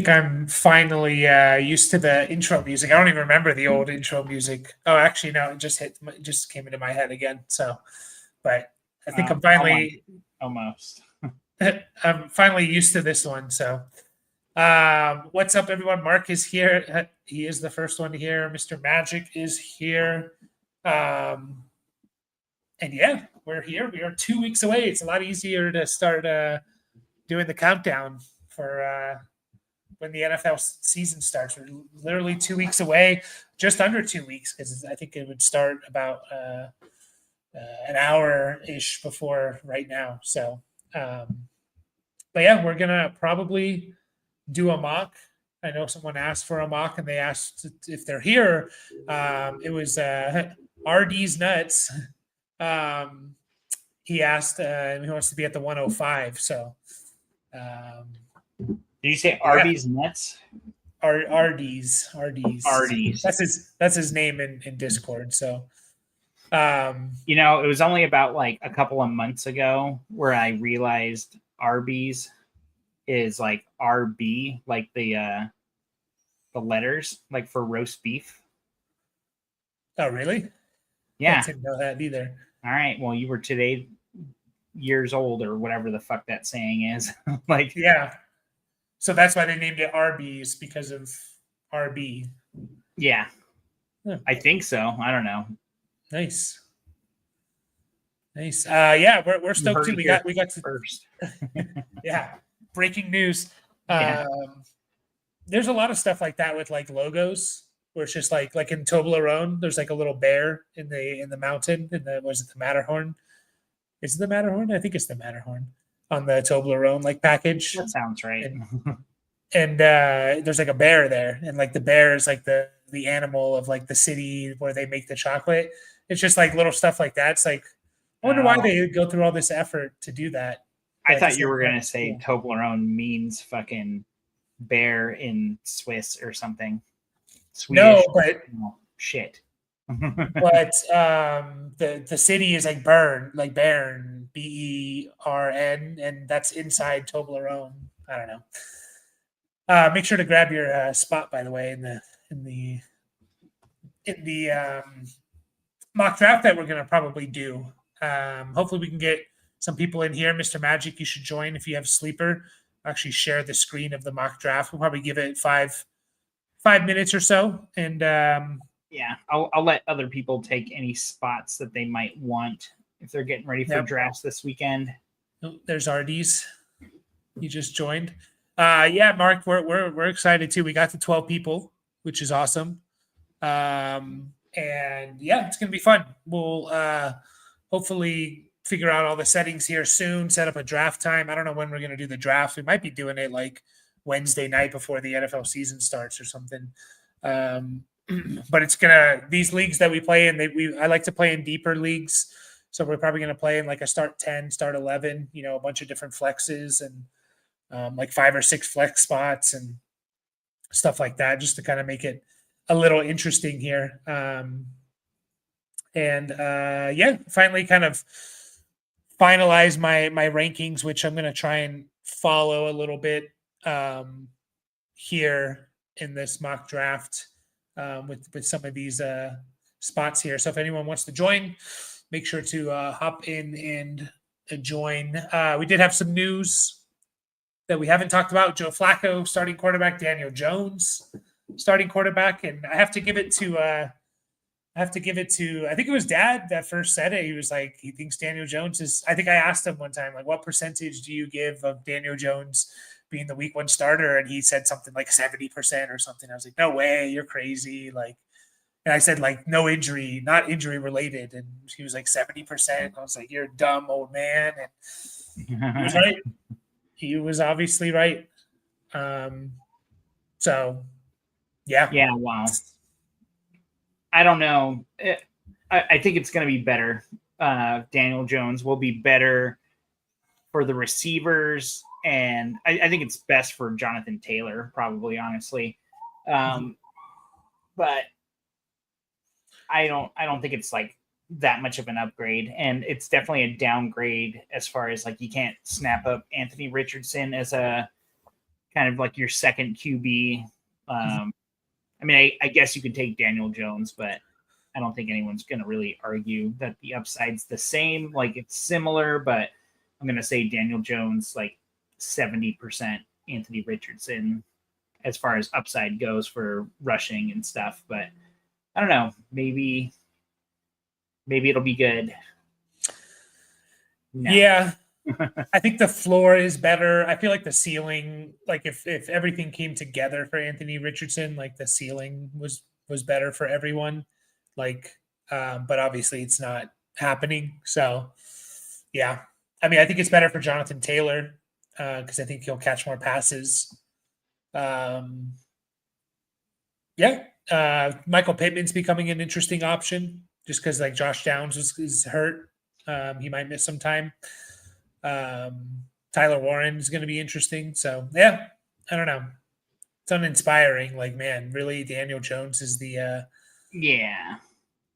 think I'm finally used to the intro music. I don't even remember the old intro music. Oh, actually, no, it just came into my head again. So, but I think I'm finally almost. I'm finally used to this one. So, what's up, everyone? Mark is here. He is the first one here. Mr. Magic is here. And yeah, we're here. We are 2 weeks away. It's a lot easier to start doing the countdown for when the NFL season starts. We're literally 2 weeks away, just under 2 weeks, because I think it would start about an hour ish before right now. So, but yeah, we're gonna probably do a mock. I know someone asked for a mock, and they asked if they're here. It was RD's nuts. He asked, he wants to be at the 105. So, did you say Arby's nuts? RD's. RD's. That's his name in Discord. So, it was only about like a couple of months ago where I realized Arby's is like RB, like the letters, like for roast beef. Oh, really? Yeah, I didn't know that either. All right. Well, you were today years old or whatever the fuck that saying is. Like, yeah. So that's why they named it Arby's, because of RB. Yeah. I think so. I don't know. Nice. Yeah, we're stoked too. We got to first. Yeah. Breaking news. Yeah. There's a lot of stuff like that with like logos, where it's just like in Toblerone, there's like a little bear in the mountain, was it the Matterhorn? Is it the Matterhorn? I think it's the Matterhorn on the Toblerone like package. That sounds right. And there's like a bear there, and like the bear is like the animal of like the city where they make the chocolate. It's just like little stuff like that. It's like, I wonder why they go through all this effort to do that. I thought you were gonna say Toblerone means fucking bear in Swiss or something. Swedish. No, but shit. But the city is like Bern, like Bern, BERN, and that's inside Toblerone. I don't know. Make sure to grab your spot, by the way, in the mock draft that we're gonna probably do. Hopefully, we can get some people in here. Mr. Magic, you should join if you have Sleeper. Actually, share the screen of the mock draft. We'll probably give it five minutes or so, and yeah, I'll let other people take any spots that they might want if they're getting ready for drafts this weekend. Oh, there's RD's. He just joined. Yeah, Mark, we're excited too. We got to 12 people, which is awesome. And yeah, it's gonna be fun. We'll hopefully figure out all the settings here soon. Set up a draft time. I don't know when we're gonna do the draft. We might be doing it like Wednesday night before the NFL season starts or something. But it's these leagues that we play in, I like to play in deeper leagues. So we're probably going to play in like a start 10, start 11, a bunch of different flexes and like 5 or 6 flex spots and stuff like that, just to kind of make it a little interesting here. Yeah, finally kind of finalize my rankings, which I'm going to try and follow a little bit here in this mock draft. With some of these spots here. So if anyone wants to join, make sure to hop in and join. We did have some news that we haven't talked about. Joe Flacco, starting quarterback. Daniel Jones, starting quarterback. And I have to give it to, I think it was Dad that first said it. He was like, he thinks Daniel Jones is, I think I asked him one time, like, what percentage do you give of Daniel Jones being the week 1 starter? And he said something like 70% or something. I was like, no way, you're crazy. Like, and I said, like, no injury, not injury related. And he was like 70%. I was like, you're a dumb old man. And he was right. He was obviously right. So yeah. Yeah. Wow. I don't know. I think it's going to be better. Daniel Jones will be better for the receivers. And I think it's best for Jonathan Taylor, probably, honestly. But I don't think it's like that much of an upgrade. And it's definitely a downgrade as far as like you can't snap up Anthony Richardson as a kind of like your second QB. I mean, I guess you could take Daniel Jones, but I don't think anyone's going to really argue that the upside's the same. Like it's similar, but I'm going to say Daniel Jones, like 70%, Anthony Richardson, as far as upside goes for rushing and stuff. But I don't know. Maybe it'll be good. No. Yeah. I think the floor is better. I feel like the ceiling, like if everything came together for Anthony Richardson, like the ceiling was better for everyone. Like, but obviously it's not happening. So, yeah. I mean, I think it's better for Jonathan Taylor because I think he'll catch more passes. Yeah. Michael Pittman's becoming an interesting option just because like Josh Downs is hurt. He might miss some time. Tyler Warren is going to be interesting. So yeah, I don't know. It's uninspiring. Like, man, really, Daniel Jones is the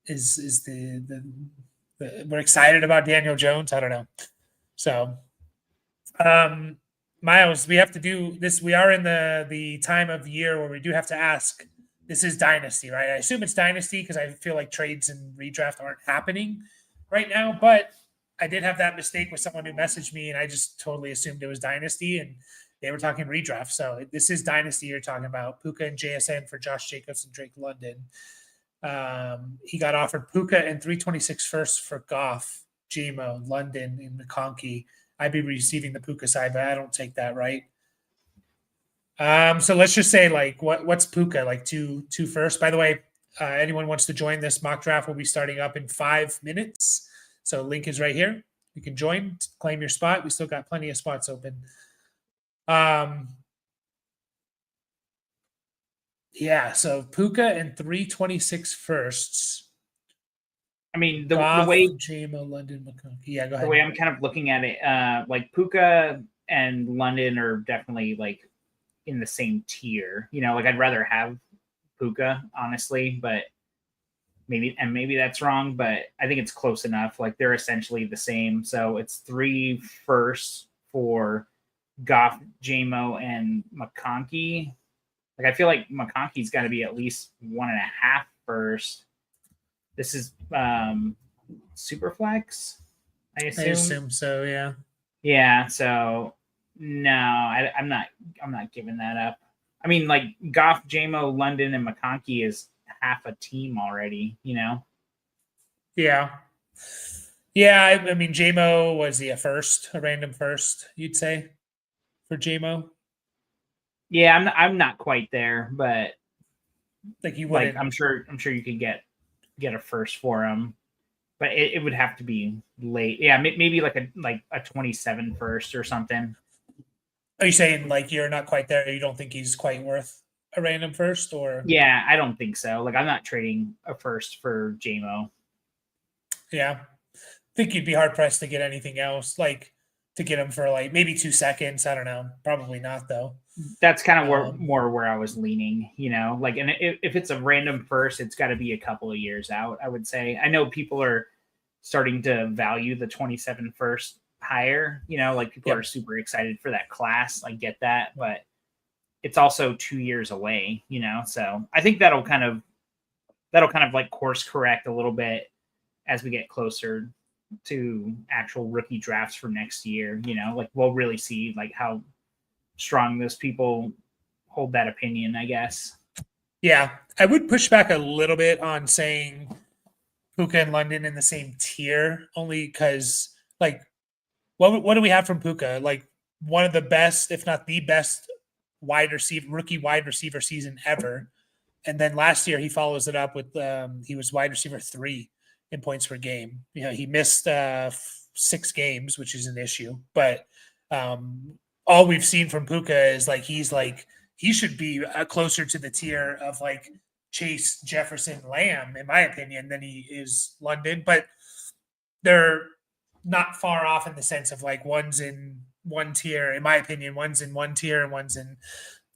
is the we're excited about Daniel Jones. I don't know. So, Miles, we have to do this. We are in the time of year where we do have to ask. This is Dynasty, right? I assume it's Dynasty because I feel like trades and redraft aren't happening right now, but I did have that mistake with someone who messaged me, and I just totally assumed it was Dynasty, and they were talking redraft. So this is Dynasty you're talking about. Puka and JSN for Josh Jacobs and Drake London. He got offered Puka and 326 first for Goff, JMO, London, and McConkey. I'd be receiving the Puka side, but I don't take that, right? So let's just say like what's Puka? Like two first. By the way, anyone wants to join this mock draft will be starting up in 5 minutes. So link is right here. You can join, claim your spot. We still got plenty of spots open. Yeah, so Puka and 326 firsts. I mean, Goff, the way JMO, London, McConkey. Yeah, go ahead. The way I'm kind of looking at it, like Puka and London are definitely like in the same tier. You know, like I'd rather have Puka, honestly, but maybe that's wrong, but I think it's close enough. Like they're essentially the same. So it's 3 firsts for Goff, JMO, and McConkey. Like I feel like McConkey's got to be at least 1.5 first. This is Superflex, I assume. I assume so, yeah. Yeah, so no, I'm not giving that up. I mean, like Goff, JMO, London, and McConkey is half a team already, you know? Yeah. Yeah, I mean, JMO was a random first, you'd say, for JMO? Yeah, I'm not quite there, but like you wouldn't. Like I'm sure you could get a first for him, but it would have to be late. Yeah, maybe like a 27 first or something. Are you saying like you're not quite there? You don't think he's quite worth a random first, or? Yeah, I don't think so. Like I'm not trading a first for JMO. Yeah, I think you'd be hard pressed to get anything else, like to get him for like maybe 2 seconds. I don't know. Probably not though. That's kind of more where I was leaning, you know, like, and if it's a random first, it's got to be a couple of years out, I would say. I know people are starting to value the 27 first higher, you know, like people are super excited for that class. I get that, but it's also 2 years away, you know? So I think that'll kind of like course correct a little bit as we get closer to actual rookie drafts for next year, you know, like we'll really see like how strong those people hold that opinion, I guess. Yeah, I would push back a little bit on saying Puka and London in the same tier, only because like what do we have from Puka? Like one of the best, if not the best, rookie wide receiver season ever. And then last year he follows it up with he was wide receiver 3 in points per game. You know, he missed 6 games, which is an issue, but all we've seen from Puka is he should be closer to the tier of like Chase, Jefferson, Lamb, in my opinion, than he is London. But they're not far off in the sense of like one's in one tier, in my opinion, one's in one tier and one's in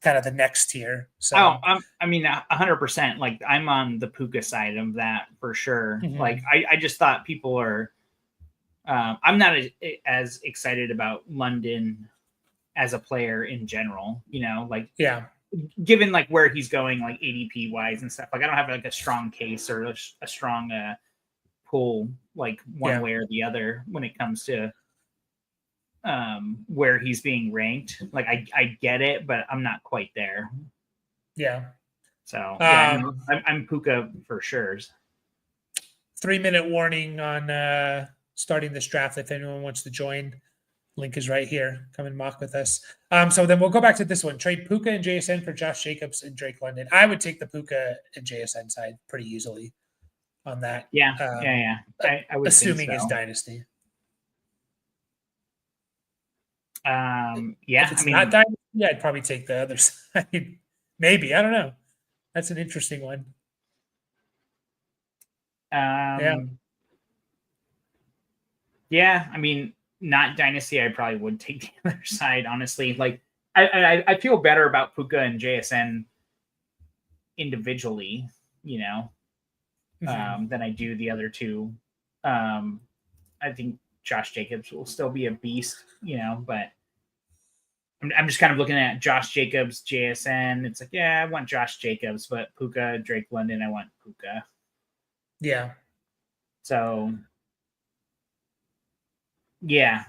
kind of the next tier. So, I mean, 100%. Like I'm on the Puka side of that for sure. Mm-hmm. Like I just thought people are. I'm not as excited about London as a player in general. Like Yeah. given like where he's going, like ADP wise and stuff. Like I don't have like a strong case or a strong pull like one Yeah. way or the other when it comes to where he's being ranked. Like I get it, but I'm not quite there. Yeah. So yeah, no, Um, I'm Puka for sure. 3-minute warning on starting this draft if anyone wants to join. Link is right here. Come and mock with us. So then we'll go back to this one. Trade Puka and JSN for Josh Jacobs and Drake London. I would take the Puka and JSN side pretty easily on that. Yeah, Um, yeah. I would assuming think his so. dynasty. Yeah, If it's I mean, not dynasty, I'd probably take the other side. Maybe. I don't know. That's an interesting one. Yeah, I mean, not dynasty. I probably would take the other side, honestly. Like, I feel better about Puka and JSN individually, than I do the other two. I think Josh Jacobs will still be a beast, but I'm just kind of looking at Josh Jacobs, JSN. It's like, yeah, I want Josh Jacobs, but Puka, Drake London, I want Puka. Yeah. So, yeah.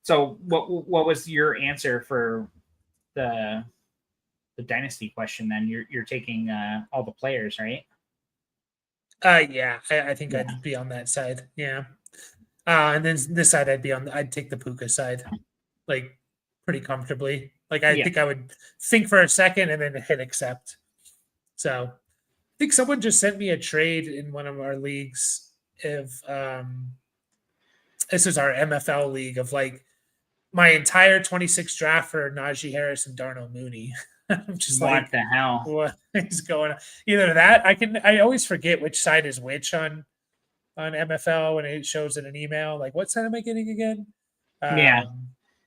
So what was your answer for the dynasty question? Then you're taking all the players, right? Yeah. I think I'd be on that side. Yeah. And then this side, I'd take the Puka side, like pretty comfortably. Like I think I would think for a second and then hit accept. So I think someone just sent me a trade in one of our leagues. If this is our MFL league of like my entire 26 draft for Najee Harris and Darnell Mooney. I'm just what like, the hell? what is going on? Either that I always forget which side is which on MFL when it shows in an email. Like, what side am I getting again? Yeah.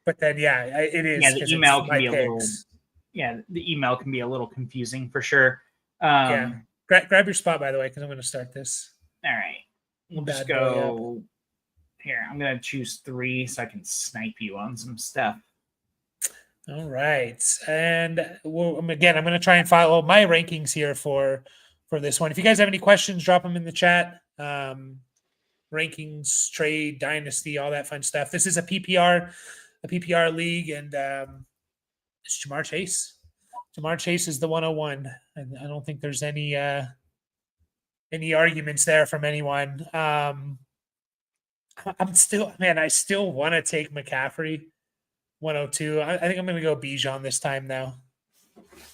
But then, it is. Yeah, the email can be picks. the email can be a little confusing for sure. Yeah. Grab your spot, by the way, because I'm going to start this. All right. We'll just go here. I'm going to choose 3 so I can snipe you on some stuff. All right. And again, I'm going to try and follow my rankings here for this one. If you guys have any questions, drop them in the chat. Rankings, trade, dynasty, all that fun stuff. This is a PPR league, and it's Ja'Marr Chase. Ja'Marr Chase is the 101. And I don't think there's any arguments there from anyone. I still want to take McCaffrey 102. I think I'm going to go Bijan this time now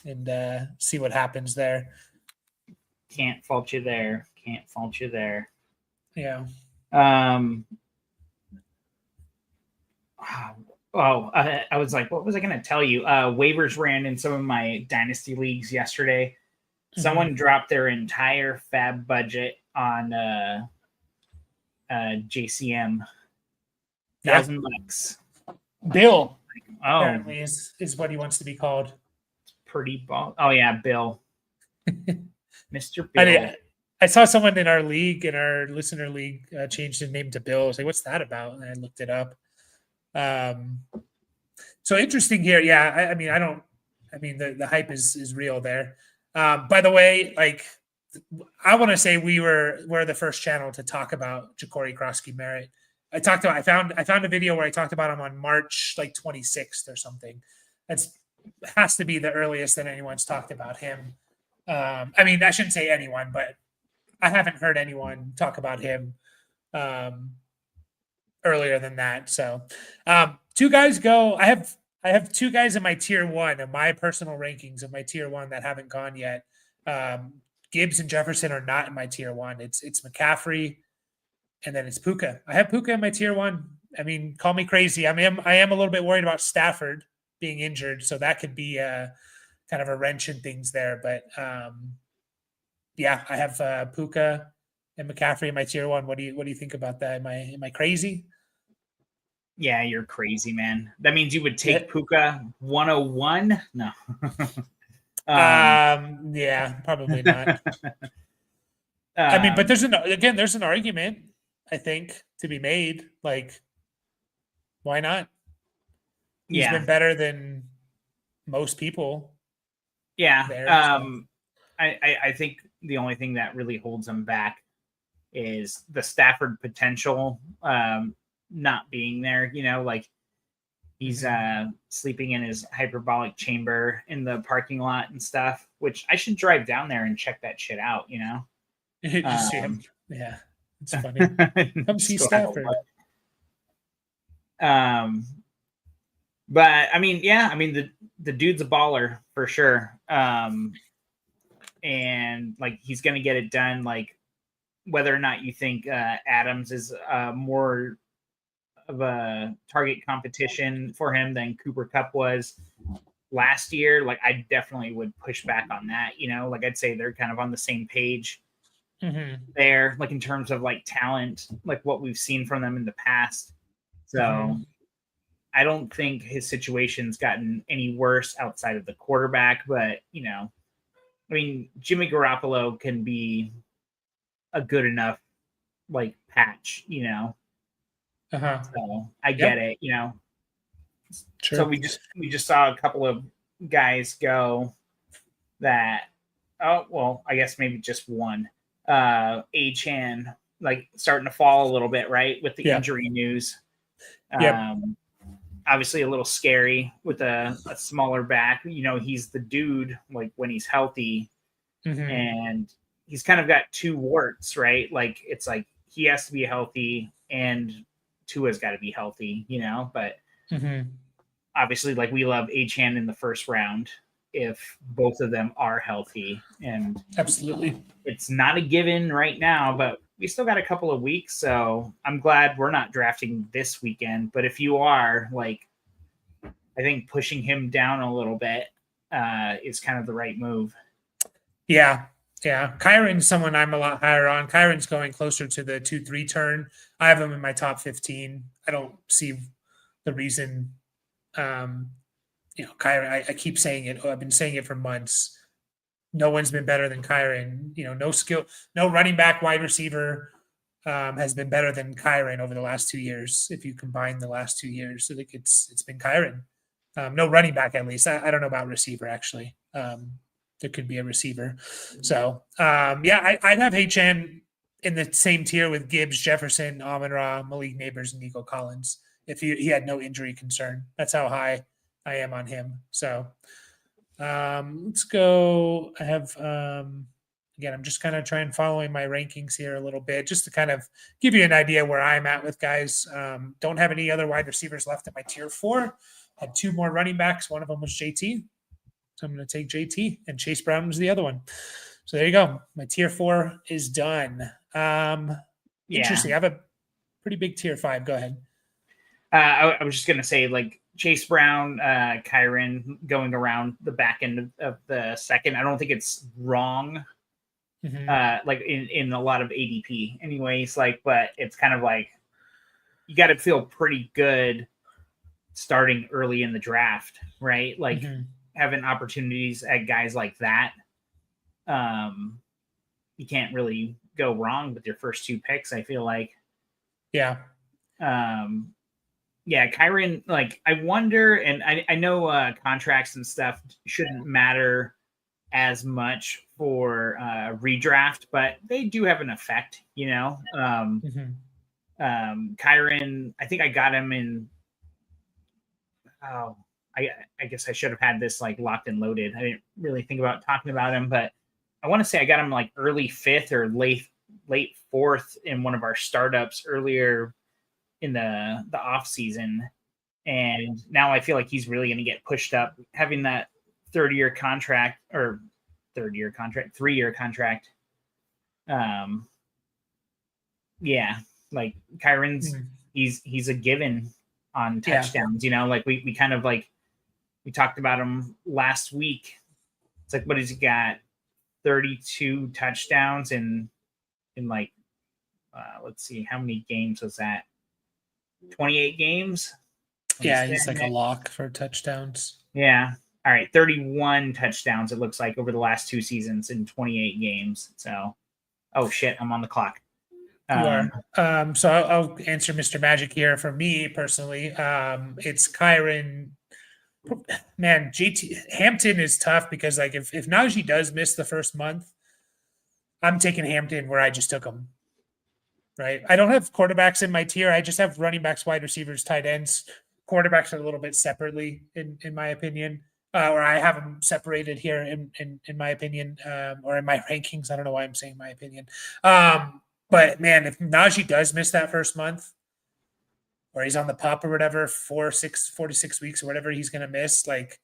and see what happens there. Can't fault you there. Yeah. I was like, what was I going to tell you? Waivers ran in some of my dynasty leagues yesterday. Someone dropped their entire fab budget on JCM. $1,000. Bill apparently is what he wants to be called. Pretty ball. Oh yeah, Bill. Mr. Bill. I saw someone in our league, in our listener league, changed his name to Bill. I was like, what's that about? And I looked it up. So interesting here. Yeah, the hype is real there. By the way, like I want to say we're the first channel to talk about Ja'Cory Krosky-Merritt. I found a video where I talked about him on March 26th or something. That's has to be the earliest that anyone's talked about him. I shouldn't say anyone, but I haven't heard anyone talk about him earlier than that. So 2 guys go. I have 2 guys in my tier 1 of my personal rankings of my tier 1 that haven't gone yet. Gibbs and Jefferson are not in my tier 1. It's McCaffrey, and then it's Puka. I have Puka in my tier 1. I mean, call me crazy. I am a little bit worried about Stafford being injured, so that could be kind of a wrench in things there. But I have Puka and McCaffrey in my tier 1. What do you think about that? Am I crazy? Yeah, you're crazy, man. That means you would take Puka 101? No. Yeah, probably not. But there's an argument, I think, to be made. Like, why not? He's Yeah. been better than most people. Yeah. There, so. I think the only thing that really holds him back is the Stafford potential not being there. Like he's sleeping in his hyperbolic chamber in the parking lot and stuff, which I should drive down there and check that shit out. Just see him. Yeah, it's funny. Come see Just go have a Stafford. look. But I mean, yeah, I mean the dude's a baller for sure. And like he's gonna get it done. Like whether or not you think Adams is more of a target competition for him than Cooper Kupp was last year, like I definitely would push back on that. Like I'd say they're kind of on the same page there, like in terms of like talent, like what we've seen from them in the past. So I don't think his situation's gotten any worse outside of the quarterback, but I mean, Jimmy Garoppolo can be a good enough like patch, So I get it, Sure. So we just saw a couple of guys go that I guess maybe just one. Achane like starting to fall a little bit, right? With the injury news. Obviously a little scary with a smaller back. He's the dude like when he's healthy. And he's kind of got two warts, right? Like it's like he has to be healthy and Tua's got to be healthy, but obviously like we love Achane in the first round if both of them are healthy, and absolutely it's not a given right now, but we still got a couple of weeks, so I'm glad we're not drafting this weekend. But if you are, like, I think pushing him down a little bit is kind of the right move. Yeah. Kyren's someone I'm a lot higher on. Kyren's going closer to the 2-3 turn. I have him in my top 15. I don't see the reason. Kyren, I keep saying it. I've been saying it for months. No one's been better than Kyren. No skill, no running back, wide receiver has been better than Kyren over the last 2 years. If you combine the last 2 years, I think it's been Kyren. No running back, at least. I don't know about receiver, actually. There could be a receiver. So, I'd have Achane in the same tier with Gibbs, Jefferson, Amon-Ra, Malik Neighbors, and Nico Collins. If he had no injury concern, that's how high I am on him. So, let's go. I have, again, I'm just kind of trying following my rankings here a little bit, just to kind of give you an idea where I'm at with guys. Don't have any other wide receivers left in my tier 4. Had 2 more running backs. One of them was JT. So I'm going to take JT, and Chase Brown was the other one. So there you go. My tier 4 is done. Interesting. I have a pretty big tier 5. Go ahead. I was just going to say, like, Chase Brown, Kyren going around the back end of the second. I don't think it's wrong. Like in a lot of ADP anyways, like, but it's kind of like you got to feel pretty good starting early in the draft, right? Like having opportunities at guys like that. You can't really go wrong with your first 2 picks, I feel like. Yeah. Kyren, like, I wonder, and I know contracts and stuff shouldn't matter as much for redraft, but they do have an effect, Kyren, I think I got him in, I guess I should have had this like locked and loaded. I didn't really think about talking about him, but I want to say I got him like early 5th or late 4th in one of our startups earlier in the off season, and now I feel like he's really going to get pushed up, having that 3-year contract. Like Kyren's, he's a given on touchdowns. Like we kind of like we talked about him last week. It's like, what has he got? 32 touchdowns in like let's see, how many games was that? 28 games. Yeah, he's like a lock for touchdowns. Yeah. All right, 31 touchdowns, it looks like, over the last 2 seasons in 28 games. So, oh shit, I'm on the clock. You are. So I'll answer Mr. Magic here. For me personally, it's Kyren, man, JT Hampton is tough because like if Najee does miss the first month, I'm taking Hampton where I just took him. Right. I don't have quarterbacks in my tier. I just have running backs, wide receivers, tight ends. Quarterbacks are a little bit separately, in my opinion, or I have them separated here in my opinion, or in my rankings. I don't know why I'm saying my opinion. But man, if Najee does miss that first month, or he's on the pup or whatever, 4 to 6 weeks or whatever he's going to miss, like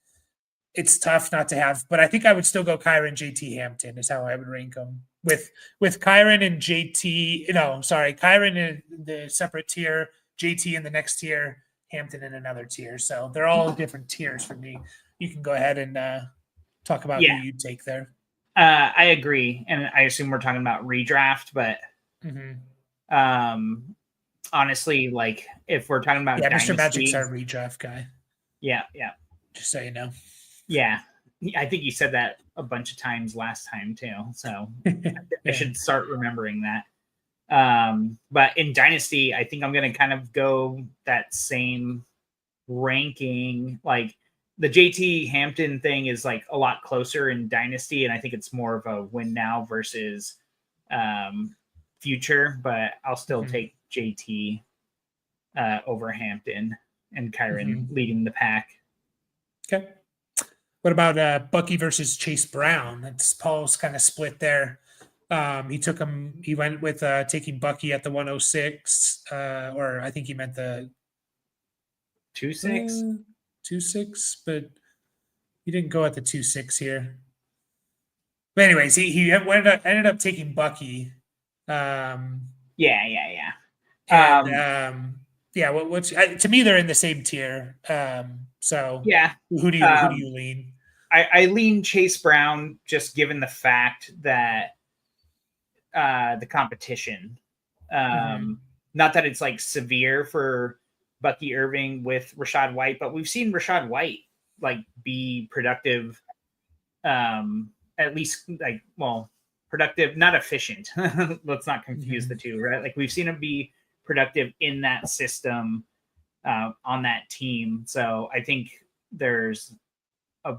it's tough not to have. But I think I would still go Kyren, JT, Hampton is how I would rank them. With Kyren and JT, Kyren in the separate tier, JT in the next tier, Hampton in another tier. So they're all different tiers for me. You can go ahead and talk about who you take there. I agree, and I assume we're talking about redraft, but honestly, like if we're talking about Dynasty, Mr. Magic's Dynasty, our redraft guy. Yeah. Just so you know. Yeah, I think you said that a bunch of times last time too, so I should start remembering that. But in Dynasty, I think I'm going to kind of go that same ranking. Like the JT Hampton thing is like a lot closer in Dynasty, and I think it's more of a win now versus future. But I'll still take JT over Hampton and Kyren leading the pack. Okay. What about Bucky versus Chase Brown? It's Paul's kind of split there. He took him. He went with taking Bucky at the 106, or I think he meant the 2.6, 2.6, but he didn't go at the 2.6 here. But anyways, he ended up taking Bucky. Yeah. What's to me they're in the same tier. So yeah, who do you lean? I lean Chase Brown just given the fact that the competition. Not that it's like severe for Bucky Irving with Rachaad White, but we've seen Rachaad White like be productive, at least like, well, productive, not efficient. Let's not confuse the two, right? Like we've seen him be productive in that system, on that team. So I think there's a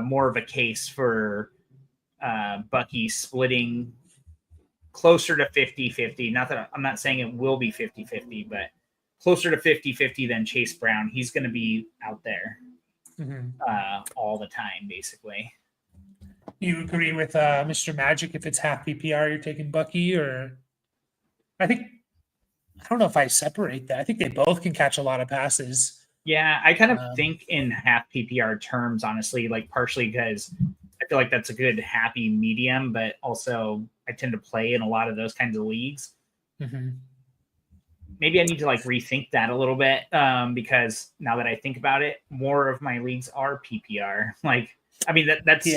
more of a case for Bucky splitting closer to 50-50. Not that I'm not saying it will be 50-50, but closer to 50-50 than Chase Brown. He's going to be out there all the time, basically. You agree with Mr. Magic if it's half PPR, you're taking Bucky, or I don't know if I separate that. I think they both can catch a lot of passes. Yeah, I kind of think in half PPR terms, honestly, like partially because I feel like that's a good happy medium, but also I tend to play in a lot of those kinds of leagues. Maybe I need to like rethink that a little bit, because now that I think about it, more of my leagues are PPR. Like, I mean, that's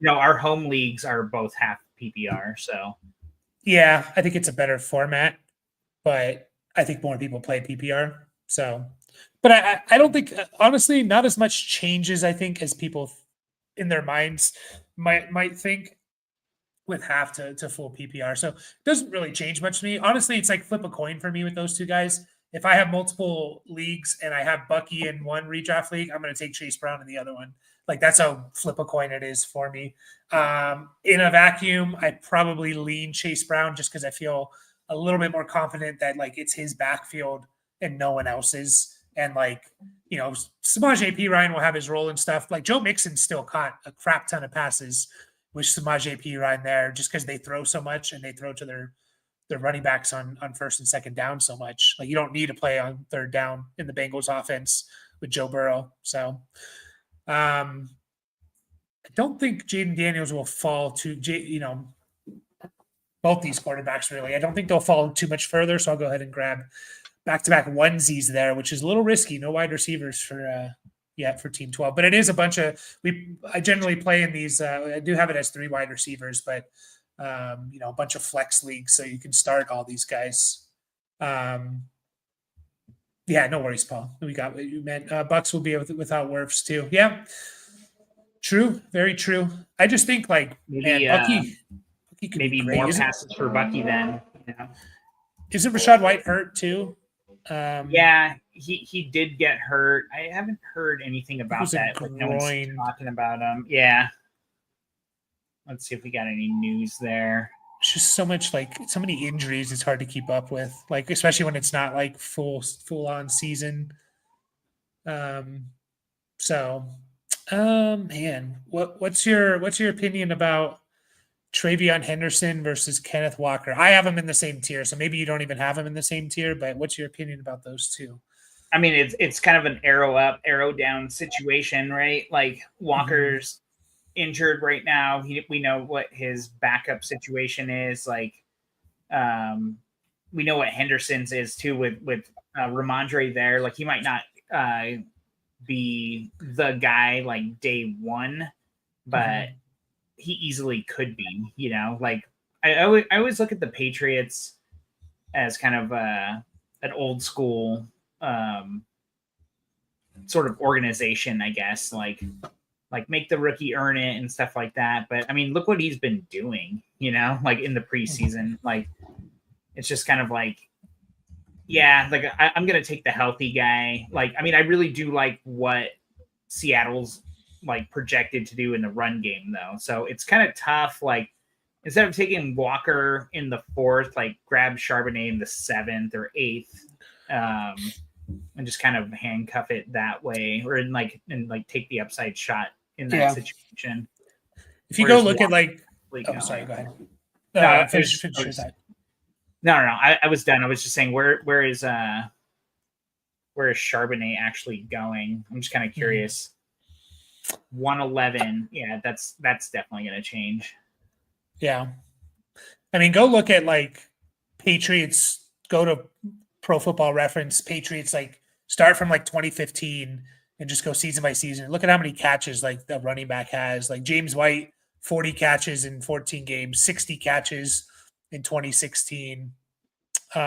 our home leagues are both half PPR. So yeah, I think it's a better format, but I think more people play PPR. So, but I don't think, honestly, not as much changes, I think, as people in their minds might think with half to full PPR. So it doesn't really change much to me. Honestly, it's like flip a coin for me with those two guys. If I have multiple leagues and I have Bucky in one redraft league, I'm going to take Chase Brown in the other one. Like that's how flip a coin it is for me. In a vacuum, I probably lean Chase Brown just because I feel a little bit more confident that like it's his backfield and no one else's. And like, Samaje Perine will have his role and stuff. Like Joe Mixon still caught a crap ton of passes with Samaje Perine there just because they throw so much and they throw to their running backs on first and second down so much. Like you don't need to play on third down in the Bengals offense with Joe Burrow. So I don't think Jaden Daniels will fall to, both these quarterbacks really. I don't think they'll fall too much further. So I'll go ahead and grab back-to-back onesies there, which is a little risky. No wide receivers for Team 12, but it is a bunch of I generally play in these. I do have it as 3 wide receivers, but a bunch of flex leagues, so you can start all these guys. No worries, Paul. We got what you meant. Bucks will be without Wirfs too. Yeah, true, very true. I just think like Bucky could maybe more passes for Bucky than. Isn't Rachaad White hurt too? Yeah, he did get hurt. I haven't heard anything about that. Like, no one's groin. talking about him. Yeah. Let's see if we got any news there. It's just so many injuries. It's hard to keep up with, like especially when it's not like full on season. So, man, what's your opinion about Travion Henderson versus Kenneth Walker? I have them in the same tier, so maybe you don't even have them in the same tier. But what's your opinion about those two? I mean, it's kind of an arrow up, arrow down situation, right? Like Walker's injured right now. We know what his backup situation is. Like, we know what Henderson's is too with Ramondre there. Like, he might not be the guy like day one, but he easily could be. You know, like I always look at the Patriots as kind of an old school sort of organization, I guess. Like make the rookie earn it and stuff like that. But I mean, look what he's been doing, you know, like in the preseason. Like, it's just kind of like, yeah, like I'm going to take the healthy guy. Like, I mean, I really do like what Seattle's like projected to do in the run game though. So it's kind of tough. Like, instead of taking Walker in the 4th, like grab Charbonnet in the 7th or 8th, and just kind of handcuff it that way, or take the upside shot in that situation. If you go look at like, sorry, go ahead. No, finish that. No. I was done. I was just saying, where is Charbonnet actually going? I'm just kind of curious. 111. Yeah, that's definitely going to change. Yeah. I mean, go look at like Patriots, go to Pro Football Reference, Patriots, like start from like 2015 and just go season by season. Look at how many catches like the running back has. Like James White, 40 catches in 14 games, 60 catches in 2016. They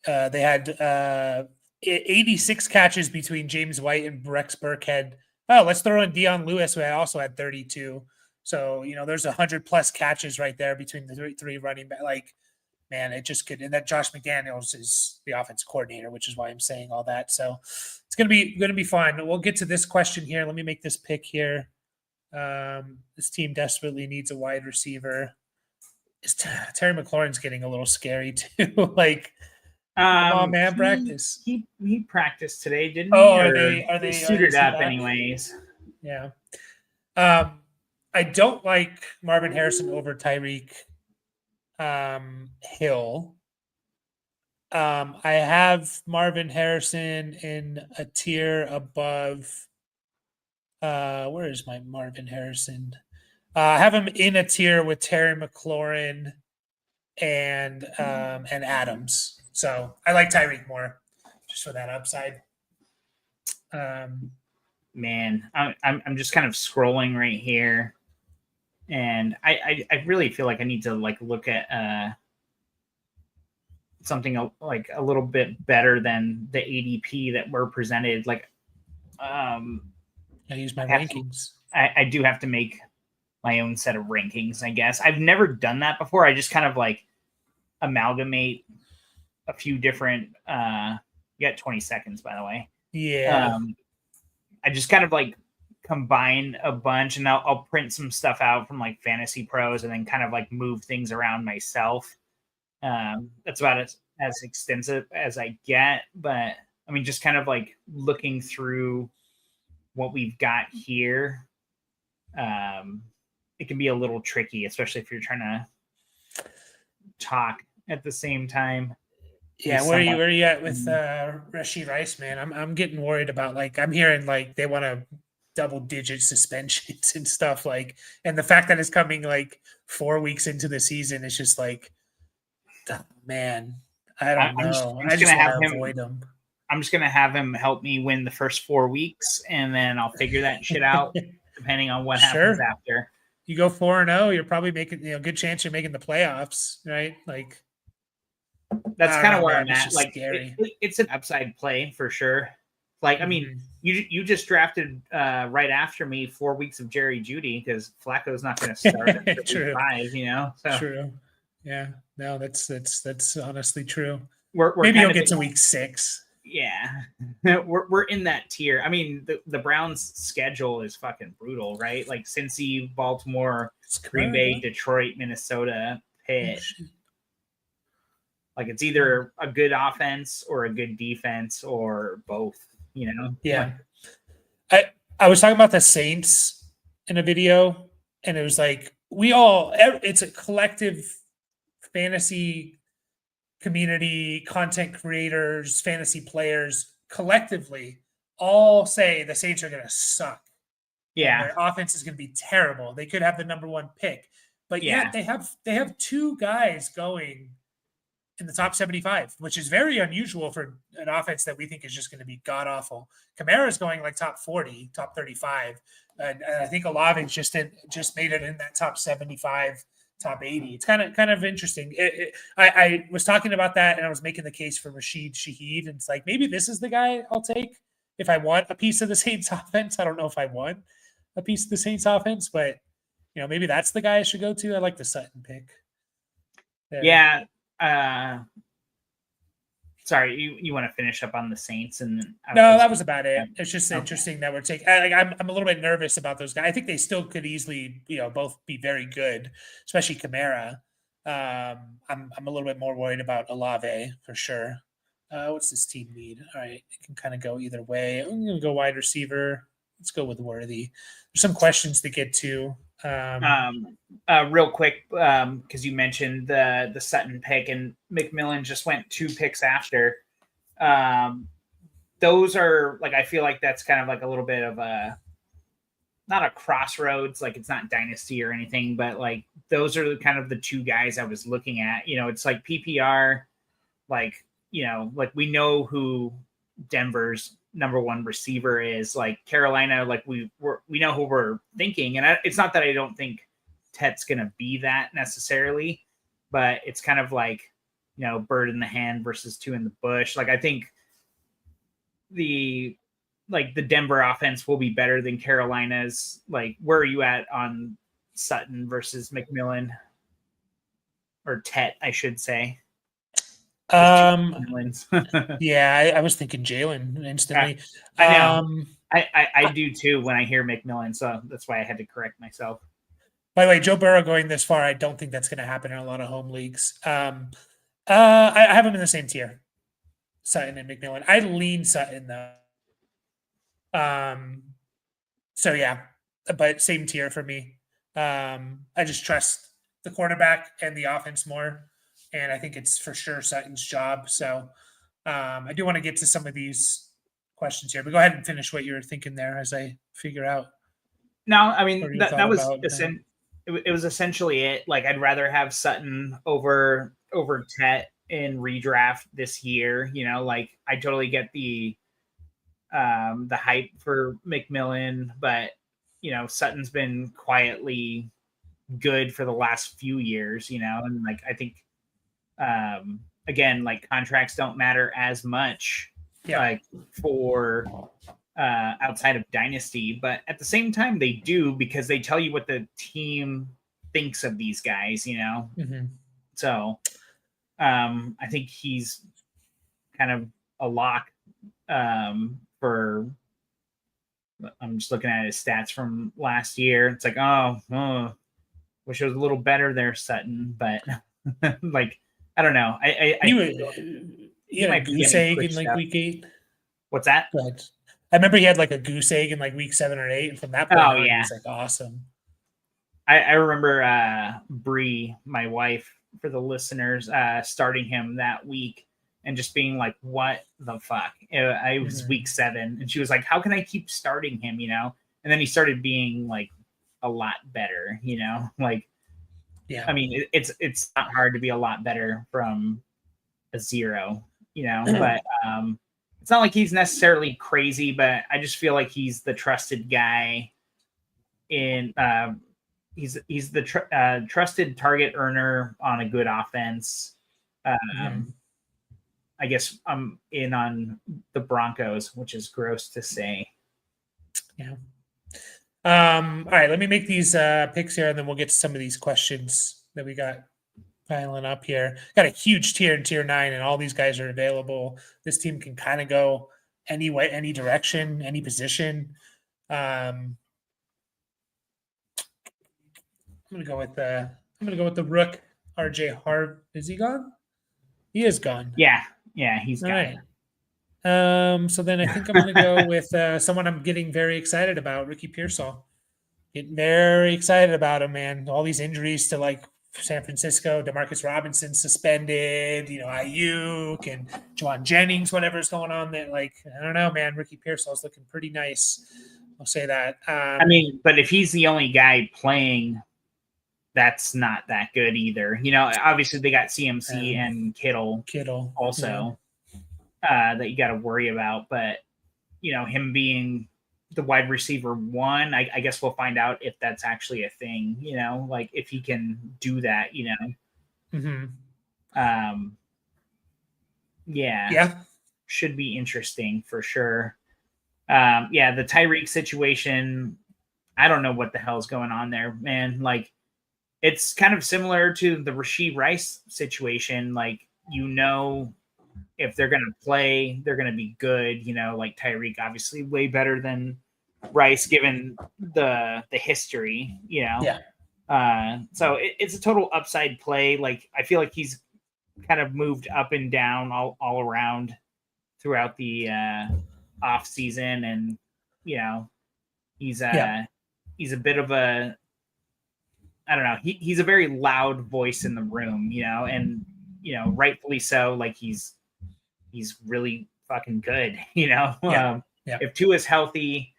had 86 catches between James White and Rex Burkhead. Oh, let's throw in Dion Lewis, who also had 32. So, you know, there's 100+ catches right there between the three running back. Like, man, it just could. And that Josh McDaniels is the offense coordinator, which is why I'm saying all that. So it's gonna be fun. We'll get to this question here. Let me make this pick here. This team desperately needs a wide receiver. Terry McLaurin's getting a little scary too. Like, come on, man, practice. He practiced today, didn't he? Oh, are they suited up anyways? Yeah. I don't like Marvin Harrison over Tyreek Hill. I have Marvin Harrison in a tier above. Where is my Marvin Harrison? I have him in a tier with Terry McLaurin and Adams. So I like Tyreek more, just for that upside. Man, I'm just kind of scrolling right here, and I really feel like I need to like look at something like a little bit better than the ADP that were presented. Like, I use my rankings. I do have to make my own set of rankings, I guess. I've never done that before. I just kind of like amalgamate a few different you got 20 seconds, by the way. Yeah. I just kind of like combine a bunch, and I'll print some stuff out from like Fantasy Pros and then kind of like move things around myself. That's about as extensive as I get, but I mean, just kind of like looking through what we've got here. It can be a little tricky, especially if you're trying to talk at the same time. Yeah, where are you at with Rashee Rice, man? I'm getting worried about, like, I'm hearing like they want to double-digit suspensions and stuff, like, and the fact that it's coming like 4 weeks into the season is just like, man, I don't know. I just want to avoid him. I'm just gonna have him help me win the first 4 weeks, and then I'll figure that shit out depending on what happens after. You go 4-0, you're probably making, good chance you're making the playoffs, right? Like, that's kind of where I'm at. Like, it's an upside play for sure. Like, I mean, you just drafted right after me 4 weeks of Jerry Jeudy because Flacco's not going to start at week 5, you know. So. True. Yeah. No, that's honestly true. we're Maybe kind you'll of get to week 6. yeah, we're in that tier. I mean, the Browns' schedule is fucking brutal, right? Like Cincy, Baltimore, Green Bay, Detroit, Minnesota, Pitt. Like it's either a good offense or a good defense or both. You know? Yeah. I was talking about the Saints in a video, and it was like it's a collective fantasy community, content creators, fantasy players collectively all say the Saints are going to suck. Yeah. Their offense is going to be terrible. They could have the number 1 pick, but yet they have 2 guys going in the top 75, which is very unusual for an offense that we think is just going to be god awful. Kamara's going like top 40, top 35, and I think Olave's just made it in that top 75, top 80. It's kind of interesting. I was talking about that, and I was making the case for Rashid Shaheed, and it's like maybe this is the guy I'll take if I want a piece of the Saints offense. I don't know if I want a piece of the Saints offense, but maybe that's the guy I should go to. I like the Sutton pick. Yeah. Sorry, you want to finish up on the Saints? And no, that was about it. It's just interesting that we're taking. I'm a little bit nervous about those guys. I think they still could easily, both be very good, especially Kamara. I'm a little bit more worried about Olave for sure. What's this team need? All right, it can kind of go either way. I'm going to go wide receiver. Let's go with Worthy. There's some questions to get to. Real quick, because you mentioned the Sutton pick, and McMillan just went 2 picks after. Those are like, I feel like that's kind of like a little bit of not a crossroads, like it's not dynasty or anything, but like those are kind of the 2 guys I was looking at. It's like PPR, like like we know who Denver's number 1 receiver is. Like Carolina, like we know who we're thinking, and it's not that I don't think Tet's gonna be that necessarily, but it's kind of like bird in the hand versus 2 in the bush. Like I think the Denver offense will be better than Carolina's. Like where are you at on Sutton versus McMillan, or Tet, I should say? Yeah, I was thinking Jalen instantly. I know. I do too when I hear McMillan, so that's why I had to correct myself. By the way, Joe Burrow going this far, I don't think that's going to happen in a lot of home leagues. I have him in the same tier, Sutton and McMillan. I lean Sutton though. So yeah, but same tier for me. I just trust the quarterback and the offense more. And I think it's for sure Sutton's job. So I do want to get to some of these questions here, but go ahead and finish what you were thinking there as I figure out. No, I mean, that was it was essentially it. Like I'd rather have Sutton over Tet in redraft this year. Like I totally get the hype for McMillan, but Sutton's been quietly good for the last few years, and like I think again, like contracts don't matter as much like for outside of dynasty, but at the same time they do, because they tell you what the team thinks of these guys, Mm-hmm. So I think he's kind of a lock for. I'm just looking at his stats from last year. It's like, oh, wish it was a little better there, Sutton, but like I don't know. He had a goose egg in like week 8. What's that? I remember he had like a goose egg in like week 7 or 8, and from that point on, he was like awesome. I remember Bree, my wife, for the listeners, starting him that week and just being like, "What the fuck?" It was week 7, and she was like, "How can I keep starting him?" And then he started being like a lot better. Like. Yeah, I mean, it's not hard to be a lot better from a 0, but it's not like he's necessarily crazy, but I just feel like he's the trusted guy in he's the trusted target earner on a good offense. I guess I'm in on the Broncos, which is gross to say. Yeah. All right, let me make these picks here, and then we'll get to some of these questions that we got piling up here. Got a huge tier in tier 9, and all these guys are available. This team can kind of go any way, any direction, any position. I'm gonna go with the Rook. RJ Harv. Is he gone? He is gone. Yeah, he's All got right. So then I think I'm going to go with someone I'm getting very excited about, Ricky Pearsall. Getting very excited about him, man. All these injuries to like San Francisco, Demarcus Robinson suspended, Ayuk and Juwan Jennings, whatever's going on there. Like, I don't know, man. Ricky Pearsall's looking pretty nice. I'll say that. I mean, but if he's the only guy playing, that's not that good either. Obviously they got CMC and Kittle also that you got to worry about. But, him being the wide receiver 1, I guess we'll find out if that's actually a thing, like if he can do that, Yeah. Should be interesting for sure. The Tyreek situation, I don't know what the hell's going on there, man. Like, it's kind of similar to the Rashee Rice situation. Like, if they're going to play, they're going to be good. Like Tyreek, obviously way better than Rice, given the history. Yeah. So it's a total upside play. Like, I feel like he's kind of moved up and down all around throughout the off season, and he's a bit of a, I don't know. He's a very loud voice in the room, and rightfully so. Like, he's really fucking good, If Tua's healthy,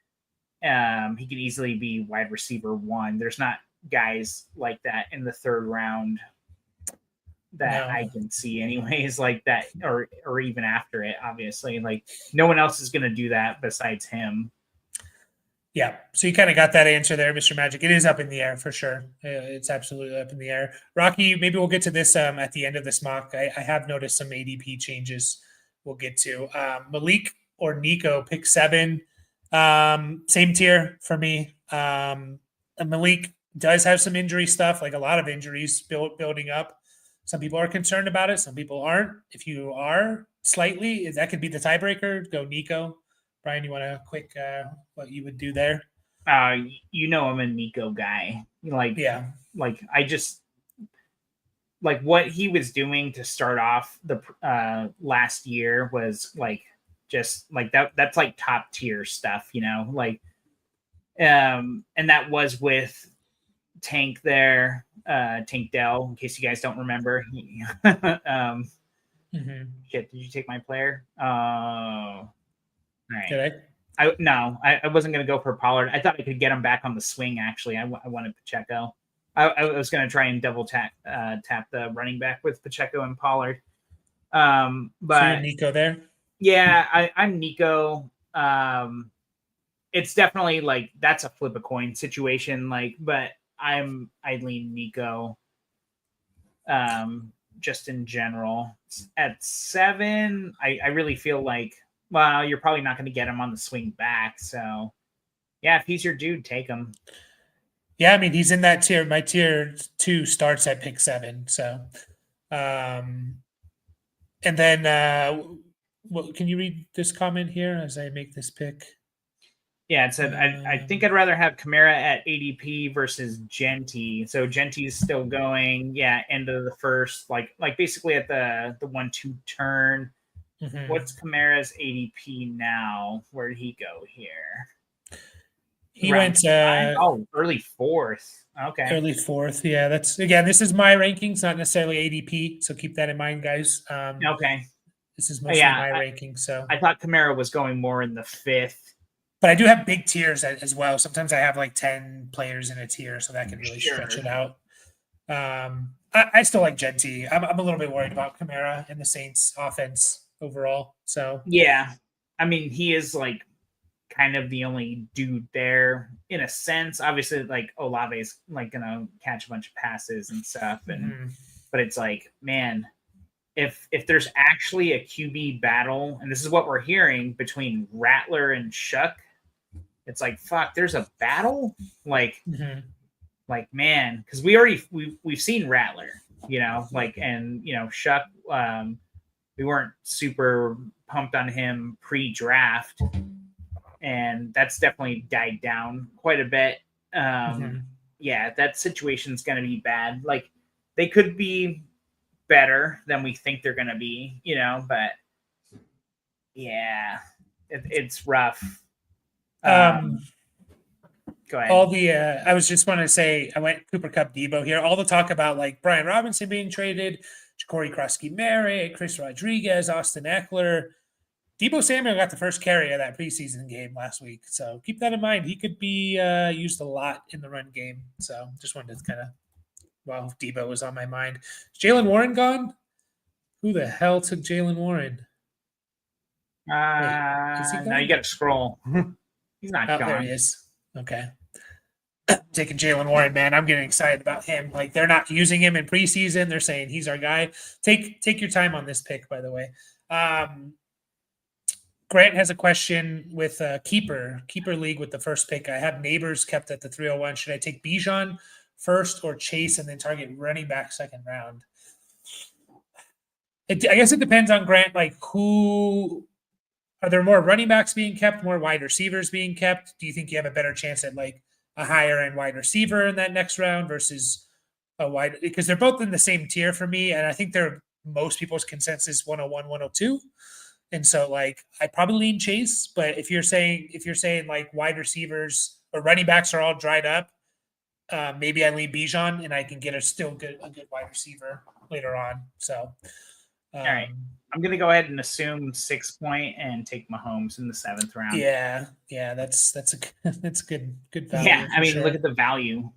he can easily be wide receiver 1. There's not guys like that in the 3rd round that I can see anyways, like that, or even after it, obviously. Like, no one else is going to do that besides him. Yeah, so you kind of got that answer there, Mr. Magic. It is up in the air for sure. It's absolutely up in the air. Rocky, maybe we'll get to this at the end of this mock. I have noticed some ADP changes we'll get to. Malik or Nico, pick 7. Same tier for me. Malik does have some injury stuff, like a lot of injuries building up. Some people are concerned about it. Some people aren't. If you are slightly, that could be the tiebreaker. Go Nico. Brian, you want to quick what you would do there? I'm a Nico guy. Like I just like what he was doing to start off the last year was like just like that. That's like top tier stuff, Like, and that was with Tank there, Tank Dell. In case you guys don't remember, Shit, did you take my player? All right. Did I wasn't going to go for Pollard. I thought I could get him back on the swing. Actually, I wanted Pacheco. I was going to try and double tap the running back with Pacheco and Pollard. But so you're Nico there? Yeah, I'm Nico. It's definitely like that's a flip a coin situation. Like, but I lean Nico. Just in general, at 7, I really feel like, well, you're probably not going to get him on the swing back. So, yeah, if he's your dude, take him. Yeah, I mean, he's in that tier. My tier 2 starts at pick 7. So, and then can you read this comment here as I make this pick? Yeah, it said, I think I'd rather have Kamara at ADP versus Genty. So Genty's still going. Yeah, end of the first, like basically at the 1-2 turn. Mm-hmm. What's Kamara's ADP now? Where did he go here? He went early 4th. Okay. Early 4th. Yeah, this is my rankings, not necessarily ADP. So keep that in mind, guys. Okay. This is mostly my ranking. So I thought Kamara was going more in the 5th. But I do have big tiers as well. Sometimes I have like 10 players in a tier, so that can really stretch it out. I still like Genty. I'm a little bit worried about Kamara and the Saints offense overall. So yeah, I mean, he is like kind of the only dude there in a sense. Obviously, like Olave is like gonna catch a bunch of passes and stuff, and but it's like, man, if there's actually a QB battle, and this is what we're hearing between Rattler and Shuck, it's like, fuck, there's a battle, like man, because we've seen Rattler, and Shuck, we weren't super pumped on him pre-draft, and that's definitely died down quite a bit. Yeah, that situation's going to be bad. Like, they could be better than we think they're going to be, but yeah, it's rough. Go ahead. I was just want to say, I went Cooper Kupp, Debo here. All the talk about like Brian Robinson being traded, Corey Krosky-Merritt, Chris Rodriguez, Austin Eckler. Debo Samuel got the first carry of that preseason game last week. So keep that in mind. He could be used a lot in the run game. So just wanted to kind of, Debo was on my mind. Is Jaylen Warren gone? Who the hell took Jaylen Warren? Now you got to scroll. He's not gone. There he is. Okay. Taking Jaylen Warren, man. I'm getting excited about him. Like, they're not using him in preseason. They're saying he's our guy. Take your time on this pick, by the way. Grant has a question with keeper league with the first pick. I have Neighbors kept at the 301. Should I take Bijan first or Chase and then target running back second round? I guess it depends on Grant. Like, who are there more running backs being kept, more wide receivers being kept? Do you think you have a better chance at like a higher end wide receiver in that next round versus a wide? Because they're both in the same tier for me, and I think they're most people's consensus 101, 102. And so, like, I probably lean Chase, but if you're saying like wide receivers or running backs are all dried up, maybe I lean Bijan and I can get a good wide receiver later on. So, all right, I'm gonna go ahead and assume 6 point and take Mahomes in the 7th round. Yeah, that's good value. Yeah, I mean, look at the value.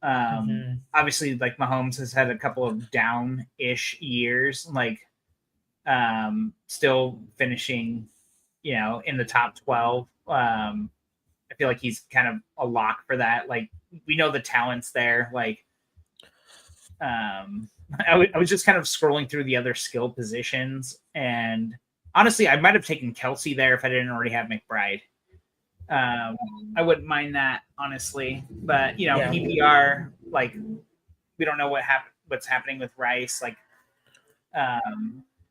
Obviously, like Mahomes has had a couple of down-ish years, like. Still finishing, in the top 12. I feel like he's kind of a lock for that. Like, we know the talent's there. Like, I was just kind of scrolling through the other skill positions, and honestly, I might have taken Kelsey there if I didn't already have McBride. I wouldn't mind that, honestly, but PPR, like, we don't know what's happening with Rice, like,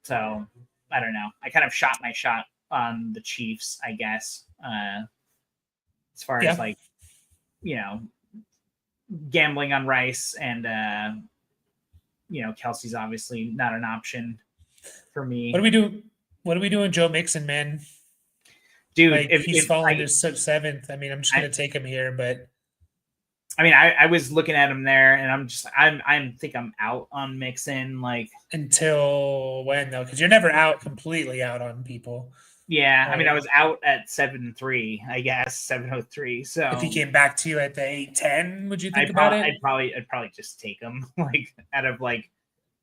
so I don't know. I kind of shot my shot on the Chiefs, I guess, as far as like, gambling on Rice, and Kelsey's obviously not an option for me. What are we doing, Joe Mixon, man? Dude, like, if he's falling to 7th, I mean, I'm just gonna take him here, but I mean, I was looking at him there, and I think I'm out on Mixon, like, until when though? Because you're never completely out on people. Yeah, right. I mean, I was out at 7-3, I guess 703. So if he came back to you at the 8-10, would you think about it? I'd probably just take him, like, out of like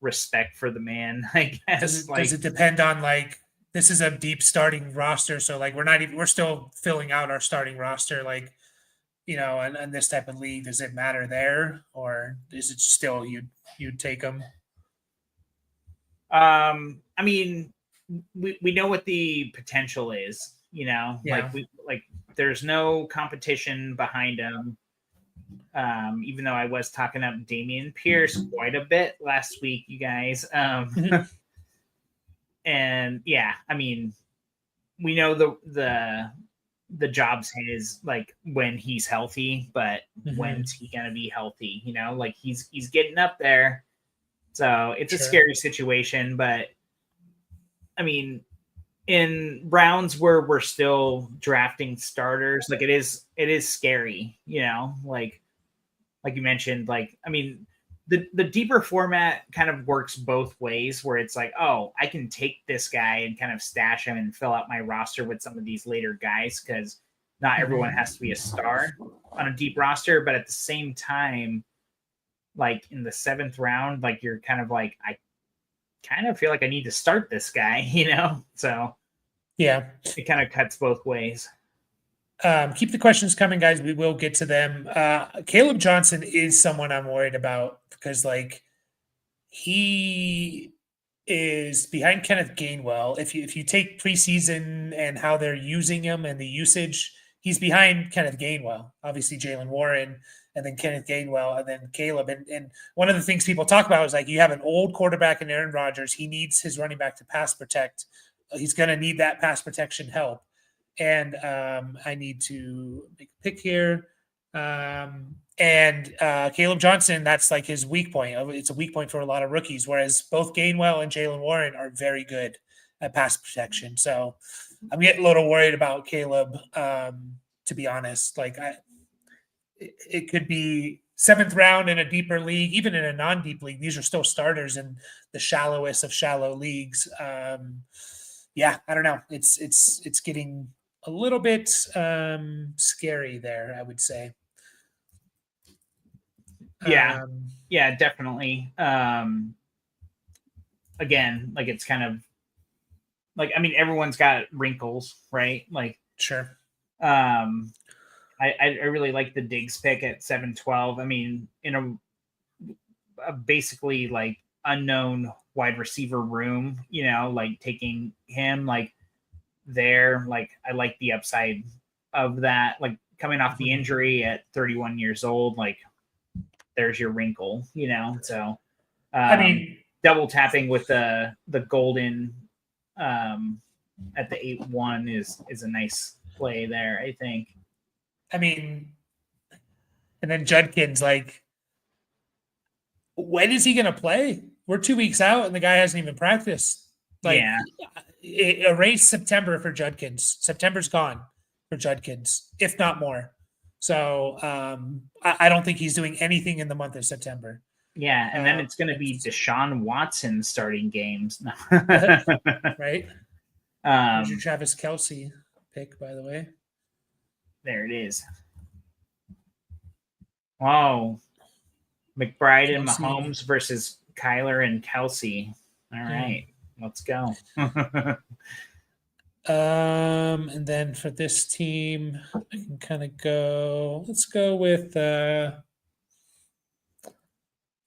respect for the man, I guess. Does it depend on, like, this is a deep starting roster, so like we're still filling out our starting roster, like, and this type of league, does it matter there, or is it still you'd take them? I mean, we know what the potential is, like there's no competition behind him. Even though I was talking up Dameon Pierce quite a bit last week, you guys. And yeah, I mean, we know the job's his, like, when he's healthy, but when's he gonna be healthy? Like, he's getting up there, so it's a scary situation. But I mean, in rounds where we're still drafting starters, like, it is scary, like you mentioned. Like, I mean, the deeper format kind of works both ways, where it's like, oh, I can take this guy and kind of stash him and fill out my roster with some of these later guys, because not everyone has to be a star on a deep roster. But at the same time, like, in the 7th round, like, you're kind of like, I kind of feel like I need to start this guy, so yeah, it kind of cuts both ways. Keep the questions coming, guys. We will get to them. Caleb Johnson is someone I'm worried about, because, like, he is behind Kenneth Gainwell. If you take preseason and how they're using him and the usage, he's behind Kenneth Gainwell. Obviously, Jaylen Warren and then Kenneth Gainwell, and then Caleb. And one of the things people talk about is like you have an old quarterback in Aaron Rodgers. He needs his running back to pass protect. He's going to need that pass protection help. And I need to make a pick here. And Caleb Johnson, that's like his weak point. It's a weak point for a lot of rookies, whereas both Gainwell and Jaylen Warren are very good at pass protection. So I'm getting a little worried about Caleb, to be honest. Like it could be 7th round in a deeper league, even in a non-deep league. These are still starters in the shallowest of shallow leagues. Yeah, I don't know. It's getting a little bit scary there, I would say. Yeah, yeah, definitely. Again, like it's kind of like, I mean, everyone's got wrinkles, right? Like, sure. I really like the Diggs pick at 7-12. I mean, in a basically like unknown wide receiver room, you know, like taking him like there, like I like the upside of that. Like coming off the injury at 31 years old, like there's your wrinkle, you know. So I mean, double tapping with the golden at the 8-1 is a nice play there, I think. I mean, and then Judkins, like, when is he going to play? We're 2 weeks out, and the guy hasn't even practiced. Like, yeah, erase September for Judkins. September's gone for Judkins, if not more. So I don't think he's doing anything in the month of September. Yeah, and then it's going to be Deshaun Watson starting games. Right? Here's your Travis Kelce pick, by the way. There it is. Wow. McBride and Mahomes versus Kyler and Kelce. All right, let's go. And then for this team, I can kind of go. Let's go with.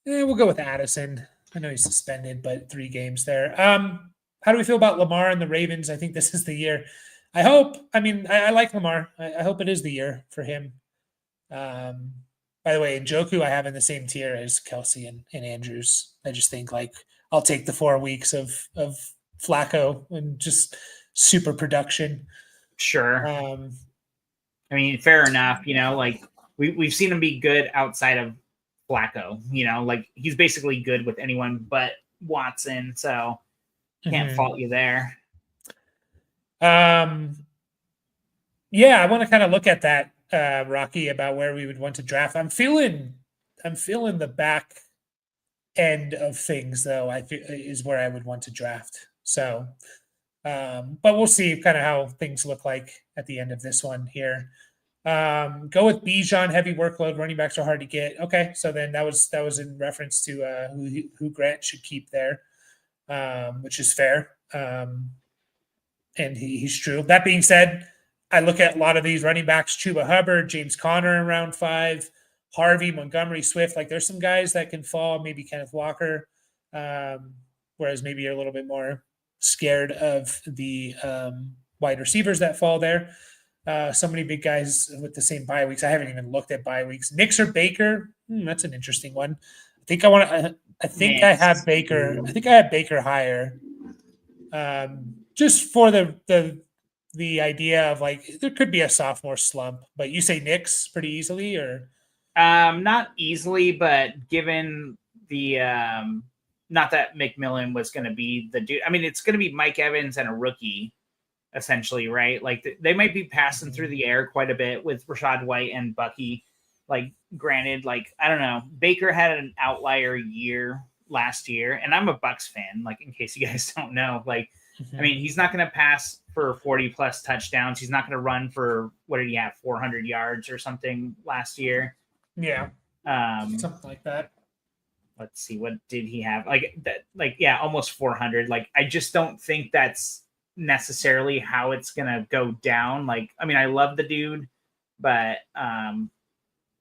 We'll go with Addison. I know he's suspended, but 3 games there. How do we feel about Lamar and the Ravens? I think this is the year. I hope. I mean, I like Lamar. I hope it is the year for him. By the way, Njoku I have in the same tier as Kelce and Andrews. I just think like I'll take the 4 weeks of Flacco and just super production. Sure. I mean, fair enough. You know, like we've seen him be good outside of Flacco. You know, like he's basically good with anyone but Watson. So can't fault you there. Yeah, I want to kind of look at that, Rocky, about where we would want to draft. I'm feeling the back end of things, though. I feel is where I would want to draft. So, but we'll see kind of how things look like at the end of this one here. Go with Bijan, heavy workload. Running backs are hard to get. Okay, so then that was in reference to who Grant should keep there, which is fair. And he's true. That being said, I look at a lot of these running backs: Chuba Hubbard, James Conner in round 5, Harvey, Montgomery, Swift. Like there's some guys that can fall. Maybe Kenneth Walker, whereas maybe you're a little bit more scared of the wide receivers that fall there. So many big guys with the same bye weeks. I haven't even looked at bye weeks. Nix or Baker? That's an interesting one. I think I want to. I think I have Baker. I think I have Baker higher. Just for the idea of like there could be a sophomore slump, but you say Nix pretty easily, or not easily, but given the not that McMillan was going to be the dude. I mean, it's going to be Mike Evans and a rookie, essentially, right? Like they might be passing through the air quite a bit with Rachaad White and Bucky. Like, granted, like I don't know, Baker had an outlier year last year, and I'm a Bucks fan. Like, in case you guys don't know, like. I mean, he's not going to pass for 40 plus touchdowns. He's not going to run for, what did he have, 400 yards or something last year? Yeah. Something like that. Let's see. What did he have? Like that, like, yeah, almost 400. Like, I just don't think that's necessarily how it's going to go down. Like, I mean, I love the dude, but I'm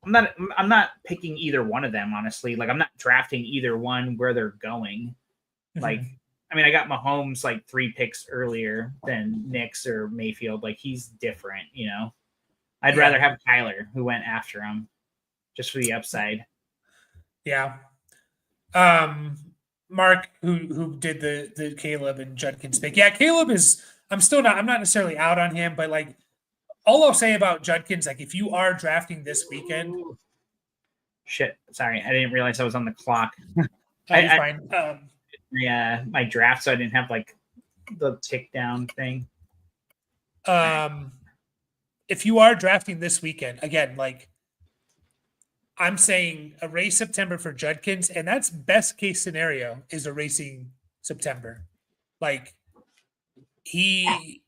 not picking either one of them, honestly. Like, I'm not drafting either one where they're going. Like, I mean, I got Mahomes like 3 picks earlier than Nix or Mayfield. Like he's different, you know. I'd rather have Kyler, who went after him. just for the upside. Yeah. Mark, who did the Caleb and Judkins pick. Yeah, Caleb is. I'm not necessarily out on him, but like all I'll say about Judkins, like if you are drafting this weekend, Shit, sorry, I didn't realize I was on the clock. you're fine. Yeah, my draft, so I didn't have like the tick down thing. If you are drafting this weekend, again, like I'm saying erase September for Judkins, and that's best case scenario is erasing September. Like he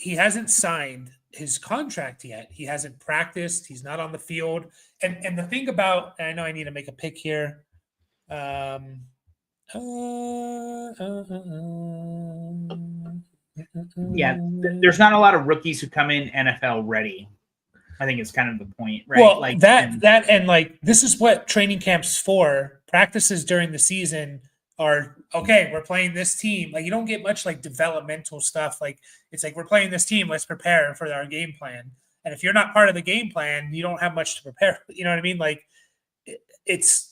hasn't signed his contract yet. He hasn't practiced. He's not on the field. And the thing about, and I know I need to make a pick here. Yeah, there's not a lot of rookies who come in NFL ready. I think it's kind of the point, right? Well, like and like this is what training camps for. Practices during the season are okay. We're playing this team. Like you don't get much like developmental stuff. Like it's like we're playing this team. Let's prepare for our game plan. And if you're not part of the game plan, you don't have much to prepare. You know what I mean? Like it's.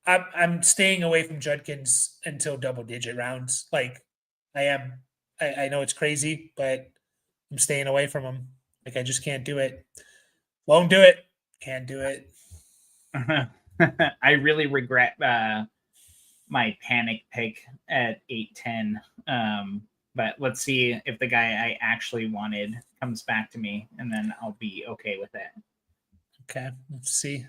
I'm staying away from Judkins until double-digit rounds. Like I am. I know it's crazy, but I'm staying away from him. Like I just can't do it. Won't do it. Can't do it. I really regret my panic pick at 8-10. But let's see if the guy I actually wanted comes back to me, and then I'll be okay with it. Okay, let's see.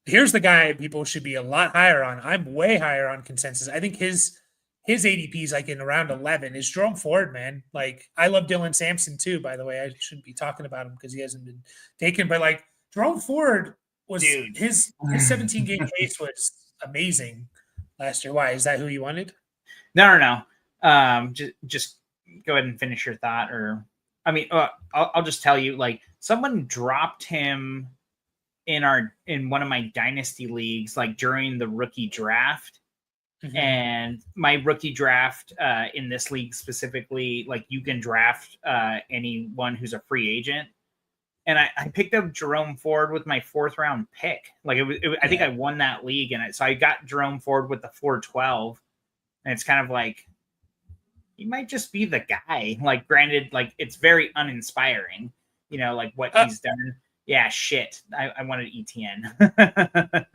Here's the guy people should be a lot higher on. I'm way higher on consensus. I think his ADP is like in around 11. Is Jerome Ford, man. Like I love Dylan Sampson too, by the way. I shouldn't be talking about him because he hasn't been taken, but like Jerome Ford was his 17 game pace was amazing last year. Why? Is that who you wanted? No. Just go ahead and finish your thought. Or I mean, I'll just tell you, like someone dropped him in one of my dynasty leagues, like during the rookie draft. Mm-hmm. And my rookie draft in this league specifically, like you can draft anyone who's a free agent. And I picked up Jerome Ford with my 4th round pick. Like I think I won that league. And so I got Jerome Ford with the 412. And it's kind of like, he might just be the guy. Like granted, like it's very uninspiring, you know, like what he's done. Yeah, shit. I wanted ETN.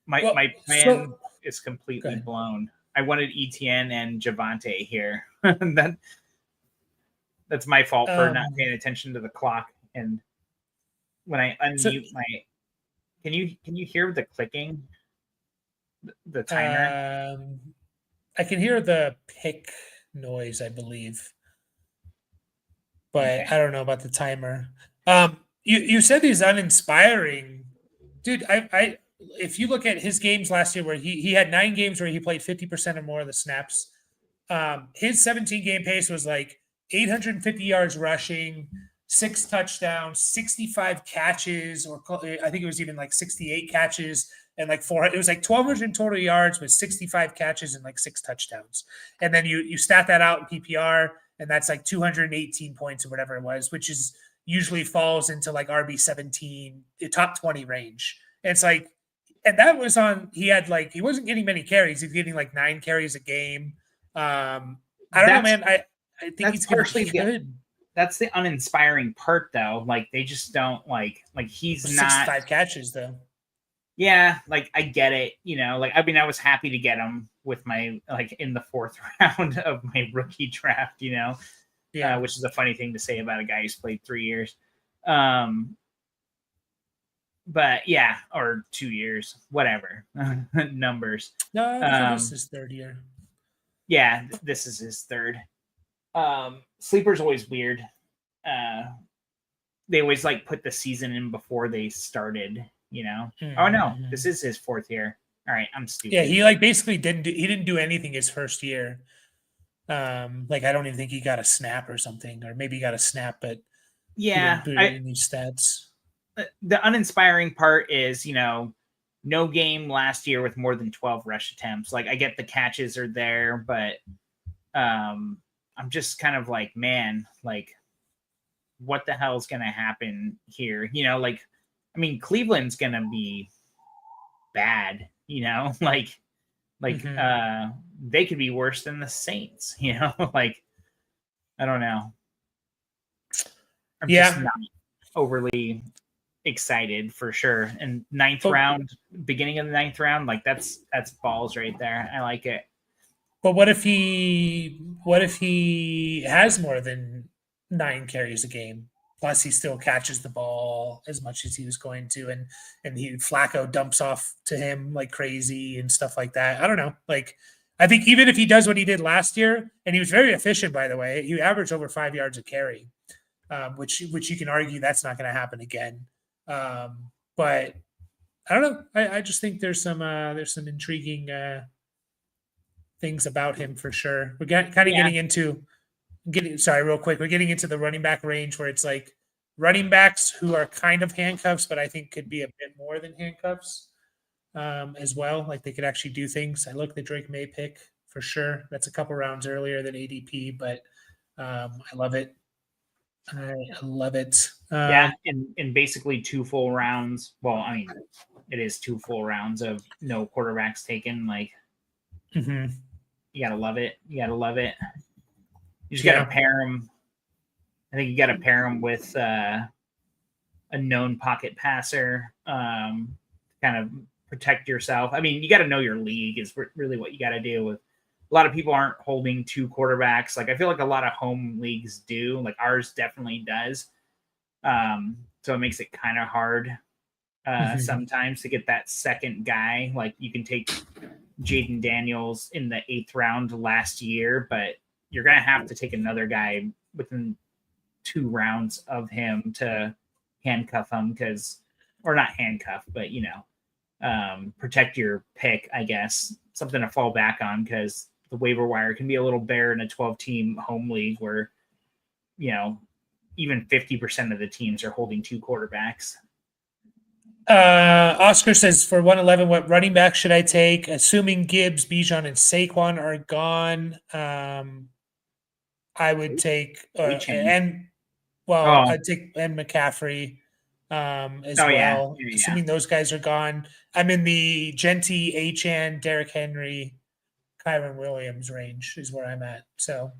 My plan is completely blown. I wanted ETN and Javonte here. That's my fault for not paying attention to the clock. And when I unmute can you hear the clicking? The timer? I can hear the pick noise, I believe. But okay. I don't know about the timer. You said he's uninspiring. Dude, I if you look at his games last year where he had 9 games where he played 50% or more of the snaps, his 17 game pace was like 850 yards rushing, 6 touchdowns, 65 catches, or I think it was even like 68 catches and like 4. It was like 1,200 total yards with 65 catches and like 6 touchdowns. And then you stat that out in PPR, and that's like 218 points or whatever it was, which is usually falls into like RB17, top 20 range. And it's like, and that was on, he wasn't getting many carries. He's getting like 9 carries a game. I don't know, man. I think he's going to be good. That's the uninspiring part, though. Like they just don't like he's not 65 catches though. Yeah, like I get it. You know, like I mean, I was happy to get him with my like in the 4th round of my rookie draft. You know, which is a funny thing to say about a guy who's played 3 years. But yeah, or 2 years, whatever numbers. No, this is 3rd year. Yeah, this is his 3rd. Sleeper's always weird. They always like put the season in before they started, you know. Mm-hmm. Oh no, this is his 4th year. All right, I'm stupid. Yeah, he like basically didn't do anything his first year. Like I don't even think he got a snap or something, or maybe he got a snap, but yeah, he didn't put any stats. The uninspiring part is, you know, no game last year with more than 12 rush attempts. Like I get the catches are there, but I'm just kind of like, man, like what the hell is going to happen here? You know, like, I mean, Cleveland's going to be bad, you know, like they could be worse than the Saints, you know, like, I don't know. I'm just not overly excited for sure. And ninth round, beginning of the 9th round, like that's balls right there. I like it. But what if he has more than 9 carries a game? Plus, he still catches the ball as much as he was going to, and Flacco dumps off to him like crazy and stuff like that. I don't know. Like, I think even if he does what he did last year, and he was very efficient, by the way, he averaged over 5 yards a carry, which you can argue that's not going to happen again. But I don't know. I just think there's some intriguing things about him for sure. We're getting into real quick. We're getting into the running back range where it's like running backs who are kind of handcuffs, but I think could be a bit more than handcuffs as well. Like they could actually do things. I look the Drake May pick for sure. That's a couple rounds earlier than ADP, but I love it. I love it. In basically 2 full rounds. Well, I mean, it is 2 full rounds of no quarterbacks taken. Like, you gotta love it. You gotta love it. You just gotta pair him. I think you gotta pair him with a known pocket passer, kind of protect yourself. I mean, you got to know your league is really what you got to do. With a lot of people aren't holding 2 quarterbacks. Like I feel like a lot of home leagues do. Like ours definitely does. So it makes it kind of hard sometimes to get that second guy. Like you can take Jaden Daniels in the 8th round last year, but you're gonna have to take another guy within 2 rounds of him to handcuff him, or not handcuff, but protect your pick, I guess, something to fall back on, because the waiver wire can be a little bare in a 12-team home league where even 50% of the teams are holding 2 quarterbacks. Oscar says for 111, what running back should I take? Assuming Gibbs, Bijan, and Saquon are gone, I would take I'd take McCaffrey as well. Yeah. Assuming those guys are gone, I'm in the Genty, Achane, Derrick Henry, Kyron Williams range is where I'm at. So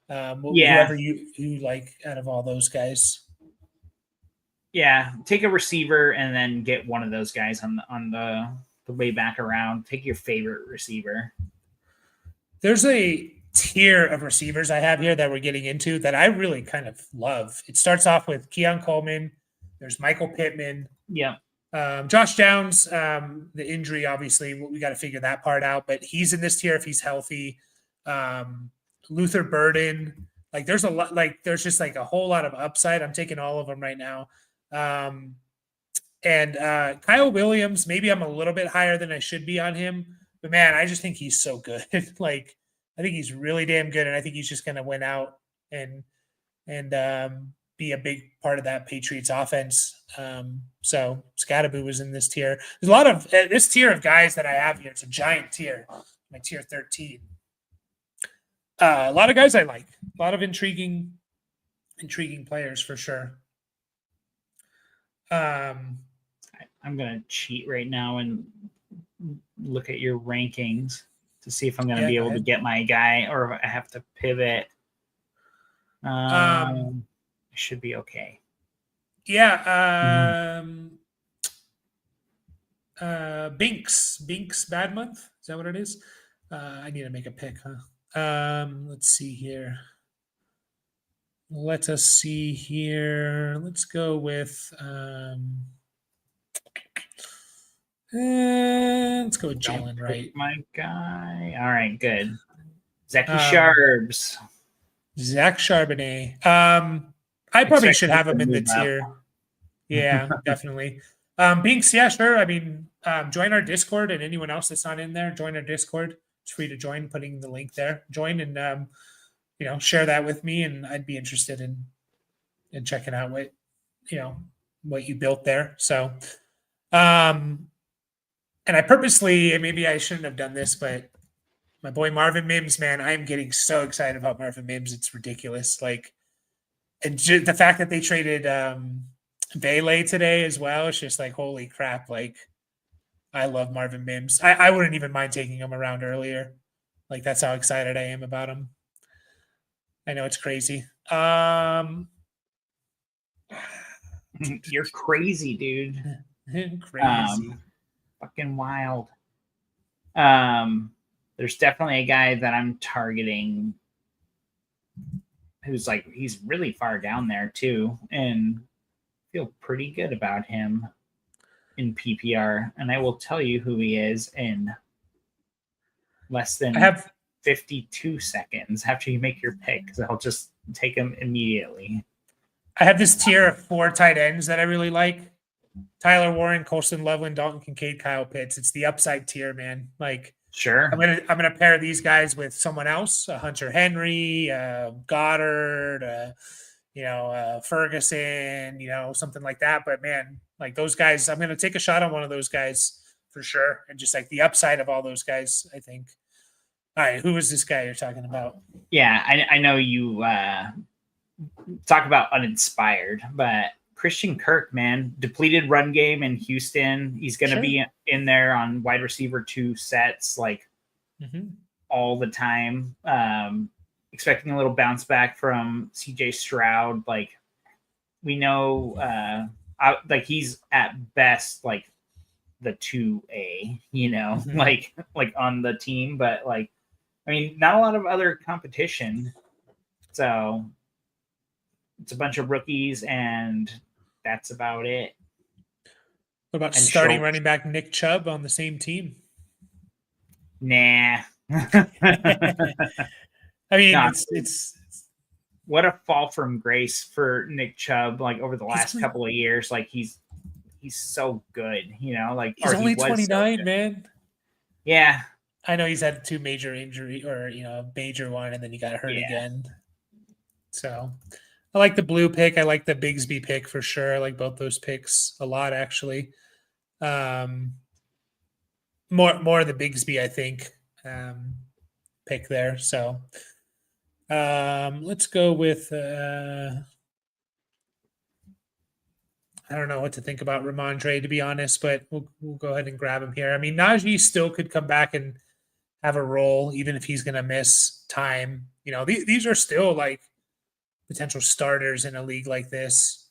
whoever you like out of all those guys. Yeah, take a receiver and then get one of those guys on the way back around. Take your favorite receiver. There's a tier of receivers I have here that we're getting into that I really kind of love. It starts off with Keon Coleman. There's Michael Pittman. Yeah. Josh Downs, the injury, obviously, we got to figure that part out, but he's in this tier if he's healthy. Luther Burden. Like there's a lot, like there's just like a whole lot of upside. I'm taking all of them right now. And Kyle Williams, maybe I'm a little bit higher than I should be on him, but man, I just think he's so good. Like, I think he's really damn good. And I think he's just going to win out and be a big part of that Patriots offense. So Scattaboo was in this tier. There's a lot of this tier of guys that I have here. It's a giant tier, my tier 13. A lot of guys I like, a lot of intriguing players for sure. I'm going to cheat right now and look at your rankings to see if I'm going to be able to get my guy, or if I have to pivot. It should be okay. Yeah. Binks Bad Month. Is that what it is? I need to make a pick, huh? Let's see here. Let us see here. Let's go with Jalen Wright. My guy. All right, good. Zachy Sharbs. Zach Charbonnet. I probably should have him in the tier. Yeah, definitely. Binks, yeah, sure. I mean, join our Discord, and anyone else that's not in there, join our Discord. It's free to join, putting the link there. Join and share that with me, and I'd be interested in checking out what you built there. So, and I purposely, maybe I shouldn't have done this, but my boy Marvin Mims, man, I'm getting so excited about Marvin Mims. It's ridiculous. Like, And the fact that they traded Bailey today as well, it's just like, holy crap. Like, I love Marvin Mims. I wouldn't even mind taking him around earlier. Like, that's how excited I am about him. I know it's crazy. You're crazy, dude. Crazy. Fucking wild. There's definitely a guy that I'm targeting who's like, he's really far down there too, and feel pretty good about him in PPR. And I will tell you who he is in less than 52 seconds after you make your pick, because I'll just take him immediately. I have this tier of 4 tight ends that I really like. Tyler Warren, Colston Loveland, Dalton Kincaid, Kyle Pitts. It's the upside tier, man. Like, sure, I'm gonna pair these guys with someone else, Hunter Henry, Goddard, Ferguson, something like that. But man, like those guys, I'm gonna take a shot on one of those guys for sure, and just like the upside of all those guys, I think. All right, who is this guy you're talking about? Yeah, I know you talk about uninspired, but Christian Kirk, man, depleted run game in Houston. He's going to be in there on wide receiver 2 sets like all the time. Expecting a little bounce back from CJ Stroud. Like, we know, like he's at best like the 2A, like on the team, but like, I mean, not a lot of other competition. So it's a bunch of rookies, and that's about it. What about starting running back Nick Chubb on the same team? Nah. I mean, it's what a fall from grace for Nick Chubb. Like over the last couple of years, like he's so good. Like he's only 29, man. Yeah. I know he's had 2 major injury, or a major one, and then he got hurt again. So I like the blue pick. I like the Bigsby pick for sure. I like both those picks a lot, actually. More of the Bigsby, I think, pick there. So let's go with I don't know what to think about Ramondre, to be honest, but we'll go ahead and grab him here. I mean, Najee still could come back and have a role, even if he's going to miss time. These are still like potential starters in a league like this.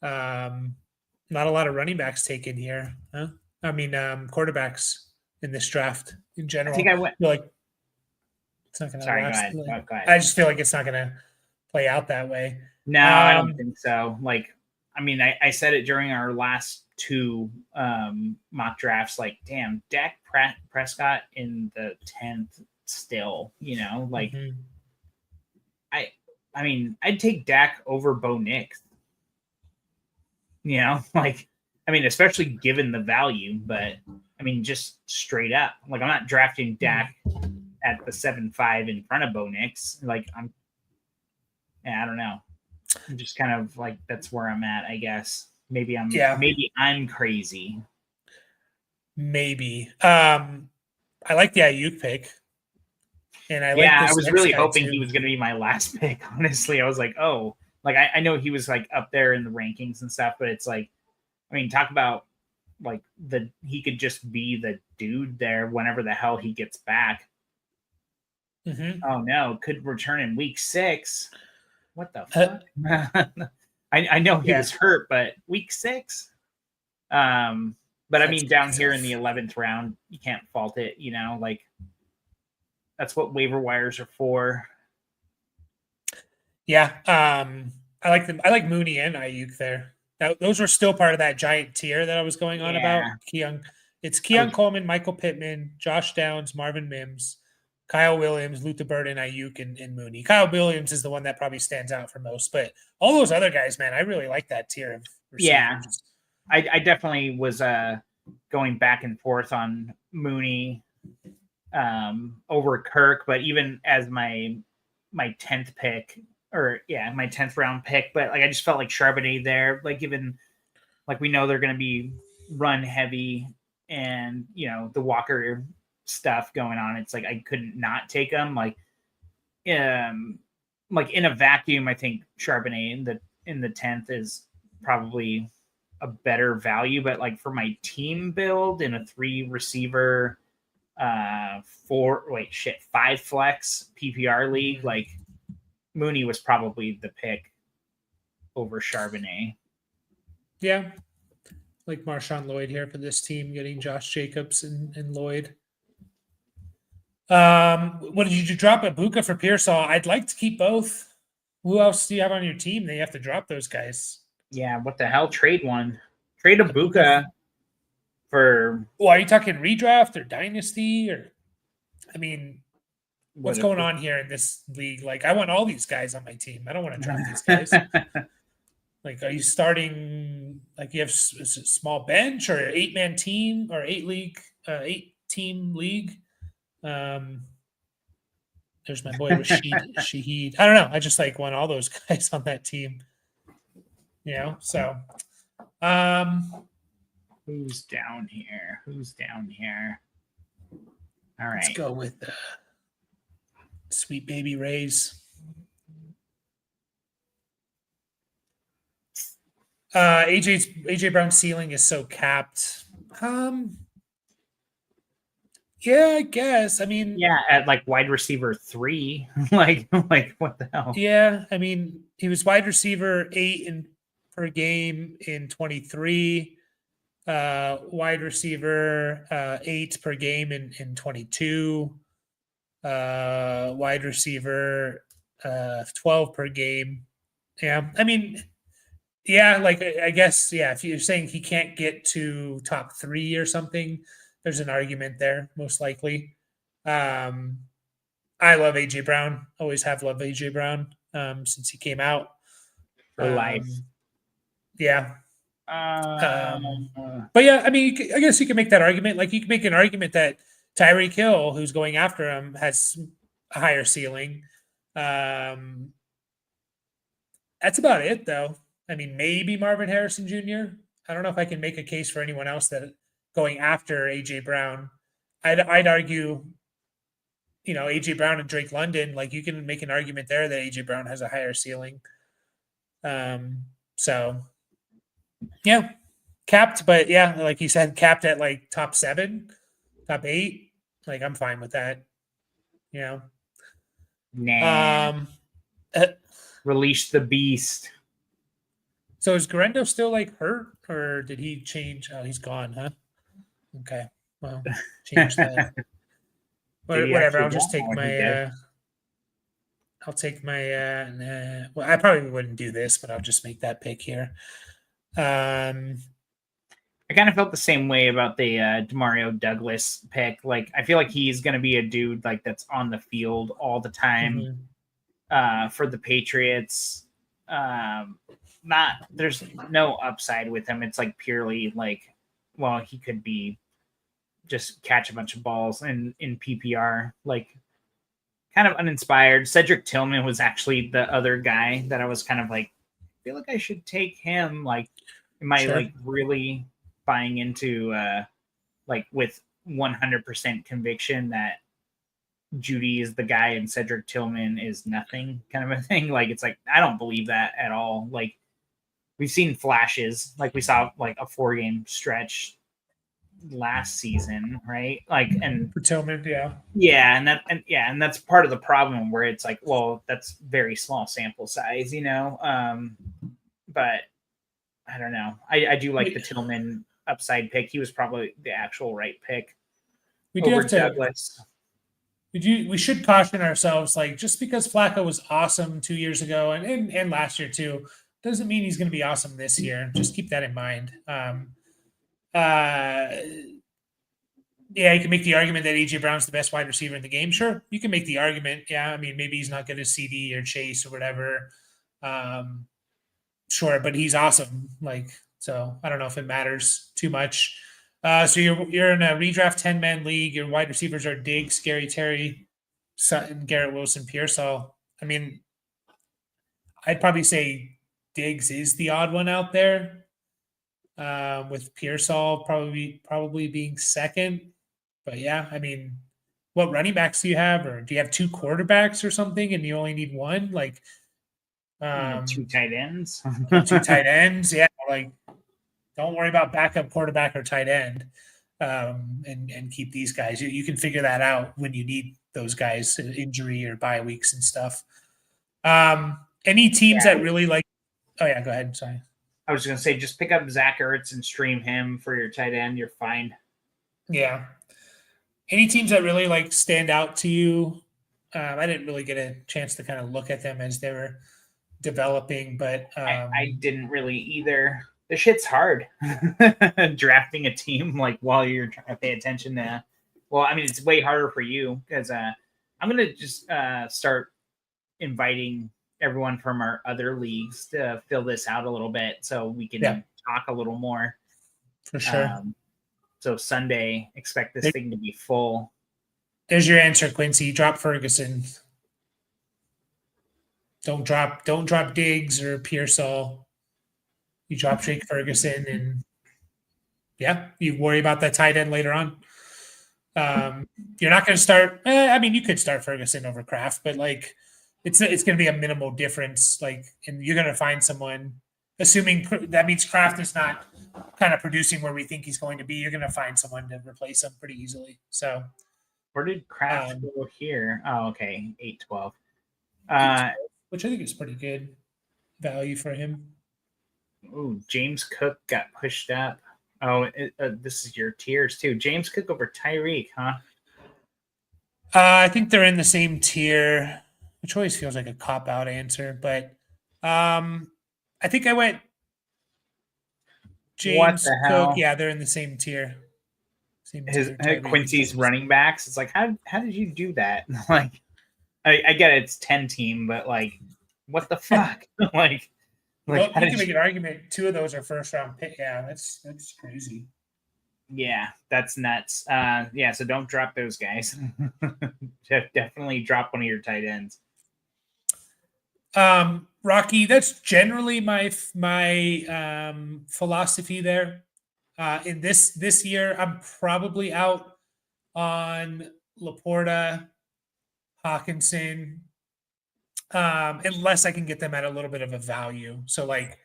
Not a lot of running backs taken here. Huh? I mean, quarterbacks in this draft in general. I think I went like it's not going to last. Go ahead. I just feel like it's not going to play out that way. No, I don't think so. Like, I mean, I said it during our last 2 mock drafts. Like, damn, Dak Prescott in the 10th still. Like, I mean, I'd take Dak over Bo Nix. Like, I mean, especially given the value, but I mean, just straight up, like, I'm not drafting Dak at the 7.5 in front of Bo Nix. Like, I don't know. I'm just kind of like, that's where I'm at, I guess. Maybe I'm crazy. Maybe. I like the Ayuk pick. And I was really hoping he was going to be my last pick. Honestly, I was like, oh, like I know he was like up there in the rankings and stuff, but it's like, I mean, talk about like he could just be the dude there whenever the hell he gets back. Oh no, could return in week 6. What the fuck? I know he was hurt, but week 6. But I mean, down here in the 11th round, you can't fault it. Like, that's what waiver wires are for. Yeah. I like them. I like Mooney and Ayuk there. Now, those are still part of that giant tier that I was going on about. It's Keon Coleman, Michael Pittman, Josh Downs, Marvin Mims, Kyle Williams, Luther Burden, Ayuk, and Mooney. Kyle Williams is the one that probably stands out for most, but all those other guys, man, I really like that tier of receivers. Yeah, I definitely was going back and forth on Mooney over Kirk, but even as my 10th pick, my 10th round pick, but like I just felt like Charbonnet there, like given like we know they're going to be run heavy and the Walker stuff going on, it's like I couldn't not take them. Like like in a vacuum, I think Charbonnet in the 10th is probably a better value, but like for my team build in a 3 receiver, 5 flex PPR league, like Mooney was probably the pick over Charbonnet. Yeah. Like Marshawn Lloyd here for this team, getting Josh Jacobs and Lloyd. What did you drop Ibuka for Pearsall? I'd like to keep both. Who else do you have on your team that you have to drop those guys? Yeah, what the hell? Trade one. Trade Ibuka for. Well, are you talking redraft or dynasty or? I mean, what's going on here in this league? Like, I want all these guys on my team. I don't want to drop these guys. Like, are you starting? Like, you have a small bench or 8-man team or 8-team league? There's my boy Rashid Shaheed. I don't know. I just like want all those guys on that team. So who's down here? All right. Let's go with Sweet Baby Rays. AJ Brown's ceiling is so capped. Yeah, I guess. I mean, yeah, at like wide receiver 3, like what the hell? Yeah, I mean, he was wide receiver 8 per game in 23. Wide receiver 8 per game in 22. Wide receiver 12 per game. Yeah, I mean, yeah, like I guess, yeah. If you're saying he can't get to top 3 or something, there's an argument there, most likely. I love AJ Brown. Always have loved AJ Brown since he came out. For life. Yeah. But yeah, I mean, I guess you can make that argument. Like, you can make an argument that Tyreek Hill, who's going after him, has a higher ceiling. That's about it, though. I mean, maybe Marvin Harrison Jr. I don't know if I can make a case for anyone else that going after AJ Brown. I'd argue, AJ Brown and Drake London. Like, you can make an argument there that AJ Brown has a higher ceiling. So, yeah, capped, but yeah, like you said, capped at like top 7, top 8. Like, I'm fine with that. Nah. Release the beast. So is Garendo still like hurt, or did he change? Oh, he's gone, huh? Okay, well, change that. Whatever. I'll just take my. I'll take my. Well, I probably wouldn't do this, but I'll just make that pick here. I kind of felt the same way about the Demario Douglas pick. Like, I feel like he's going to be a dude like that's on the field all the time for the Patriots. There's no upside with him. It's like purely like, well, he could be just catch a bunch of balls in PPR, like kind of uninspired. Cedric Tillman was actually the other guy that I was kind of like, I feel like I should take him. Like, am I like really buying into like with 100% conviction that Judy is the guy and Cedric Tillman is nothing kind of a thing? Like, it's like, I don't believe that at all. Like, we've seen flashes, like we saw like a 4-game stretch last season, right? Like, and for Tillman, and that's part of the problem where it's like, well, that's very small sample size, but I don't know. I do like the Tillman upside pick. He was probably the actual right pick. We do have to. Douglas. We should caution ourselves, like, just because Flacco was awesome 2 years ago and last year too, doesn't mean he's going to be awesome this year. Just keep that in mind. Yeah, you can make the argument that AJ Brown's the best wide receiver in the game. Sure, you can make the argument. Yeah, I mean, maybe he's not good as CD or Chase or whatever. Sure, but he's awesome. Like, so I don't know if it matters too much. So you're in a redraft 10-man league. Your wide receivers are Diggs, Gary Terry, Sutton, Garrett Wilson, Pearsall. I mean, I'd probably say Diggs is the odd one out there, with Pearsall probably being second. But yeah, I mean, what running backs do you have, or do you have 2 quarterbacks or something, and you only need one? Like, 2 tight ends. 2 tight ends, yeah. Like, don't worry about backup quarterback or tight end, and keep these guys. You can figure that out when you need those guys, injury or bye weeks and stuff. Any teams that really like? Oh yeah, go ahead. Sorry. I was going to say, just pick up Zach Ertz and stream him for your tight end. You're fine. Yeah. Any teams that really like stand out to you? I didn't really get a chance to kind of look at them as they were developing, but I didn't really either. The shit's hard drafting a team like while you're trying to pay attention to. Well, I mean, it's way harder for you because I'm gonna just start inviting everyone from our other leagues to fill this out a little bit so we can talk a little more. For sure. So Sunday, expect this thing to be full. There's your answer, Quincy. Drop Ferguson. Don't drop Diggs or Pearsall. You drop Jake Ferguson, and you worry about that tight end later on. You're not going to start. I mean, you could start Ferguson over Kraft, but like, it's going to be a minimal difference. Like, and you're going to find someone. Assuming that means Kraft is not kind of producing where we think he's going to be, you're going to find someone to replace him pretty easily. So, where did Kraft go here? Oh, okay, 8-12. Which I think is pretty good value for him. Oh, James Cook got pushed up. Oh, this is your tiers too. James Cook over Tyreek, huh? I think they're in the same tier, which always feels like a cop-out answer. But I think I went James Cook. Yeah, they're in the same tier. Quincy's running backs. It's like, how did you do that? Like, I get it, it's 10 team, but like, what the fuck? like well, you can make an argument. 2 of those are first round pick. Yeah, that's crazy. Yeah, that's nuts. So don't drop those guys. Definitely drop one of your tight ends. Rocky, that's generally my philosophy there. In this year, I'm probably out on Laporta, Hawkinson, unless I can get them at a little bit of a value. So like,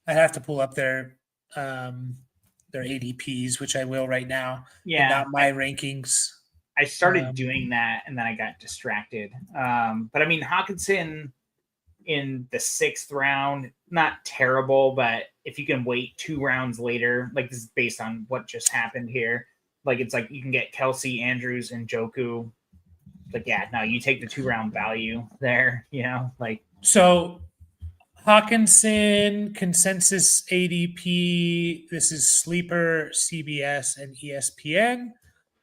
I have to pull up their ADPs, which I will right now. Yeah, not my rankings. I started doing that and then I got distracted. But I mean, Hawkinson in the 6th round, not terrible, but if you can wait 2 rounds later, like this is based on what just happened here. Like, it's like you can get Kelsey, Andrews, and Njoku. Like, yeah, no, you take the 2-round value there, like. So Hawkinson consensus ADP, this is Sleeper, CBS, and ESPN,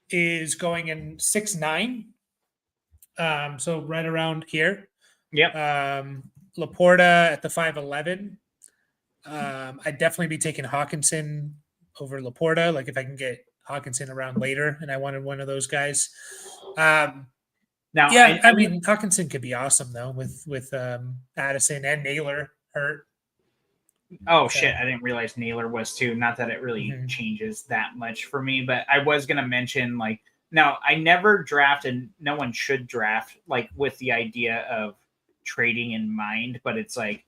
is going in 6'9". So right around here. Yep. Laporta at the 5'11". I'd definitely be taking Hawkinson over Laporta. Like, if I can get Hawkinson around later and I wanted one of those guys. Now, I mean, Hawkinson could be awesome though with Addison and Naylor hurt. Oh, shit. I didn't realize Naylor was too. Not that it really changes that much for me, but I was going to mention, like, now I never draft, and no one should draft, like, with the idea of trading in mind, but it's like,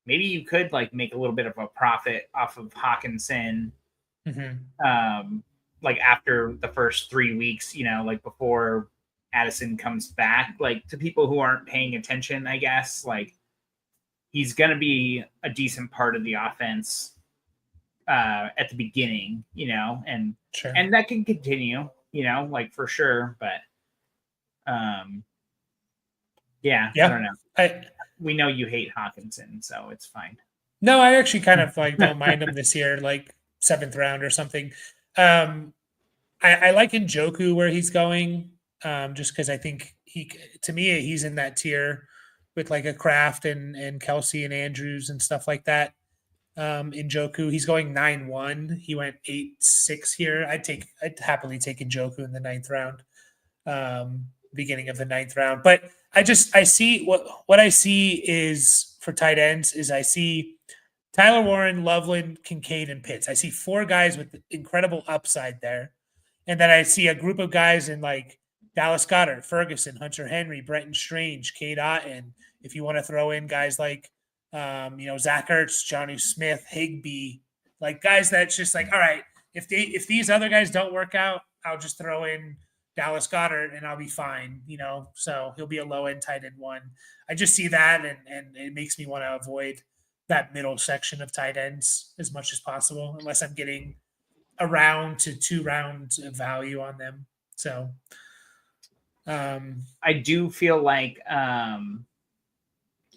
maybe you could, like, make a little bit of a profit off of Hawkinson, like, after the first 3 weeks, like, before Addison comes back. Like, to people who aren't paying attention, I guess, like, he's going to be a decent part of the offense at the beginning, and sure. And that can continue, like, for sure. But I don't know. We know you hate Hawkinson, so it's fine. No, I actually kind of like don't mind him this year, like 7th round or something. I like Njoku where he's going, just because I think he's in that tier with like a Kraft and Kelsey and Andrews and stuff like that. Njoku, he's going 9-1. He went 8-6 here. I'd happily take Njoku in the 9th round, beginning of the 9th round. But I see what I see is for tight ends is I see Tyler Warren, Loveland, Kincaid, and Pitts. I see 4 guys with incredible upside there. And then I see a group of guys in like Dallas Goedert, Ferguson, Hunter Henry, Brenton Strange, Cade Otton. If you want to throw in guys like, Zach Ertz, Johnny Smith, Higbee, like guys that's just like, all right, if these other guys don't work out, I'll just throw in Dallas Goedert and I'll be fine, So he'll be a low end tight end one. I just see that, and it makes me want to avoid that middle section of tight ends as much as possible, unless I'm getting a round to 2 rounds of value on them. So I do feel like